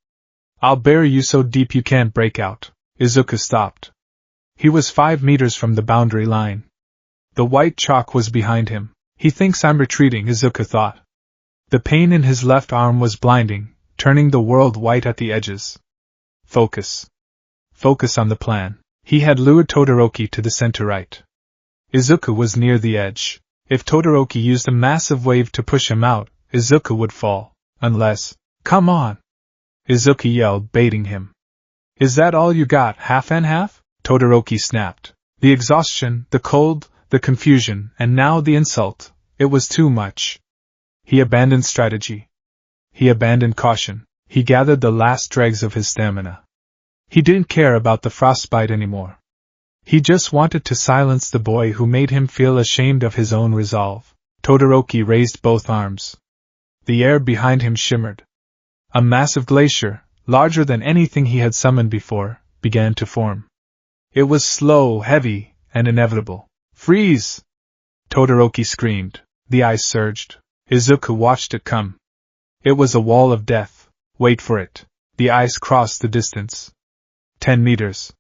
I'll bury you so deep you can't break out. Izuku stopped. He was 5 meters from the boundary line. The white chalk was behind him. He thinks I'm retreating, Izuku thought. The pain in his left arm was blinding, turning the world white at the edges. Focus. Focus on the plan. He had lured Todoroki to the center right. Izuku was near the edge. If Todoroki used a massive wave to push him out, Izuku would fall. Unless... Come on! Izuku yelled, baiting him. Is that all you got, half and half? Todoroki snapped. The exhaustion, the cold, the confusion, and now the insult. It was too much. He abandoned strategy. He abandoned caution. He gathered the last dregs of his stamina. He didn't care about the frostbite anymore. He just wanted to silence the boy who made him feel ashamed of his own resolve. Todoroki raised both arms. The air behind him shimmered. A massive glacier, larger than anything he had summoned before, began to form. It was slow, heavy, and inevitable. Freeze! Todoroki screamed. The ice surged. Izuku watched it come. It was a wall of death. Wait for it. The ice crossed the distance. 10 meters.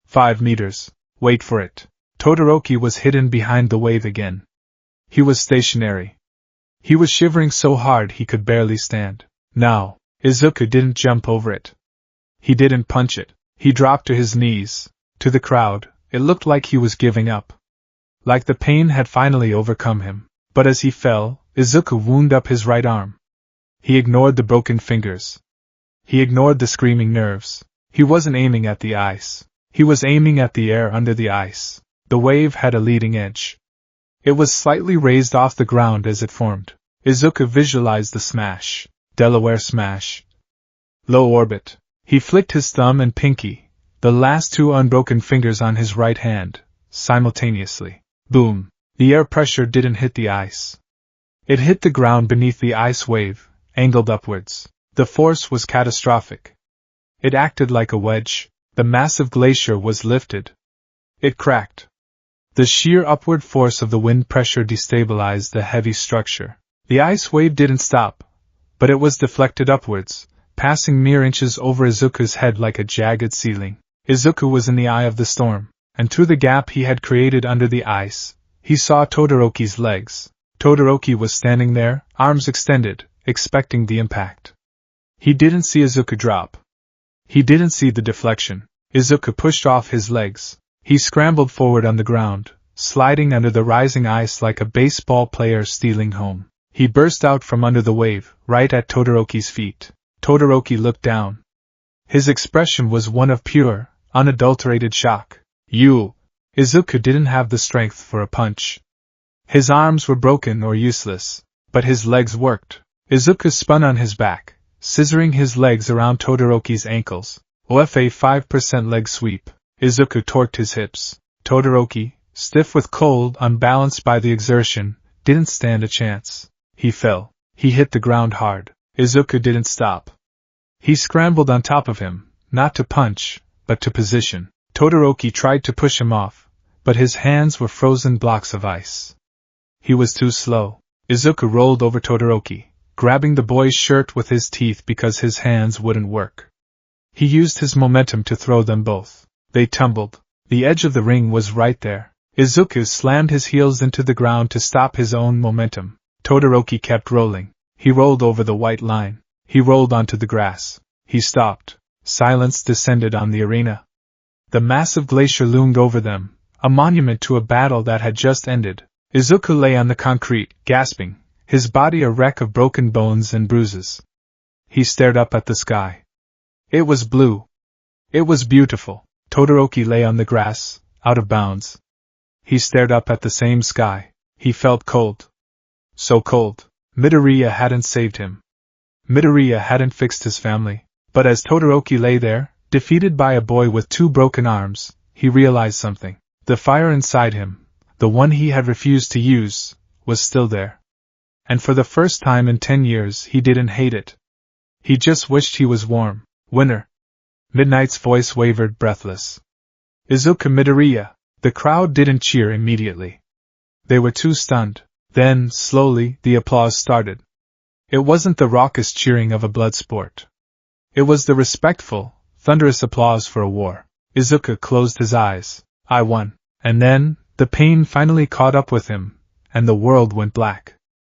5 meters. Wait for it. Todoroki was hidden behind the wave again. He was stationary. He was shivering so hard he could barely stand. Now, Izuku didn't jump over it. He didn't punch it. He dropped to his knees. To the crowd, it looked like he was giving up. Like the pain had finally overcome him. But as he fell, Izuku wound up his right arm. He ignored the broken fingers. He ignored the screaming nerves. He wasn't aiming at the ice. He was aiming at the air under the ice. The wave had a leading edge. It was slightly raised off the ground as it formed. Izuku visualized the smash. Delaware smash. Low orbit. He flicked his thumb and pinky, the last two unbroken fingers on his right hand, simultaneously. Boom. The air pressure didn't hit the ice. It hit the ground beneath the ice wave, angled upwards. The force was catastrophic. It acted like a wedge. The massive glacier was lifted. It cracked. The sheer upward force of the wind pressure destabilized the heavy structure. The ice wave didn't stop, but it was deflected upwards, passing mere inches over Izuku's head like a jagged ceiling. Izuku was in the eye of the storm, and through the gap he had created under the ice, he saw Todoroki's legs. Todoroki was standing there, arms extended, expecting the impact. He didn't see Izuku drop. He didn't see the deflection. Izuku pushed off his legs. He scrambled forward on the ground, sliding under the rising ice like a baseball player stealing home. He burst out from under the wave, right at Todoroki's feet. Todoroki looked down. His expression was one of pure, unadulterated shock. Izuku didn't have the strength for a punch. His arms were broken or useless, but his legs worked. Izuku spun on his back, scissoring his legs around Todoroki's ankles. OFA 5% leg sweep. Izuku torqued his hips. Todoroki, stiff with cold, unbalanced by the exertion, didn't stand a chance. He fell. He hit the ground hard. Izuku didn't stop. He scrambled on top of him, not to punch, but to position. Todoroki tried to push him off, but his hands were frozen blocks of ice. He was too slow. Izuku rolled over Todoroki, grabbing the boy's shirt with his teeth because his hands wouldn't work. He used his momentum to throw them both. They tumbled. The edge of the ring was right there. Izuku slammed his heels into the ground to stop his own momentum. Todoroki kept rolling. He rolled over the white line. He rolled onto the grass. He stopped. Silence descended on the arena. The massive glacier loomed over them, a monument to a battle that had just ended. Izuku lay on the concrete, gasping, his body a wreck of broken bones and bruises. He stared up at the sky. It was blue. It was beautiful. Todoroki lay on the grass, out of bounds. He stared up at the same sky. He felt cold. So cold. Midoriya hadn't saved him. Midoriya hadn't fixed his family. But as Todoroki lay there, defeated by a boy with 2 broken arms, he realized something. The fire inside him, the one he had refused to use, was still there. And for the first time in 10 years he didn't hate it. He just wished he was warm. Winner. Midnight's voice wavered, breathless. Izuku Midoriya. The crowd didn't cheer immediately. They were too stunned. Then, slowly, the applause started. It wasn't the raucous cheering of a blood sport. It was the respectful, thunderous applause for a war. Izuku closed his eyes. I won. And then, the pain finally caught up with him, and the world went black.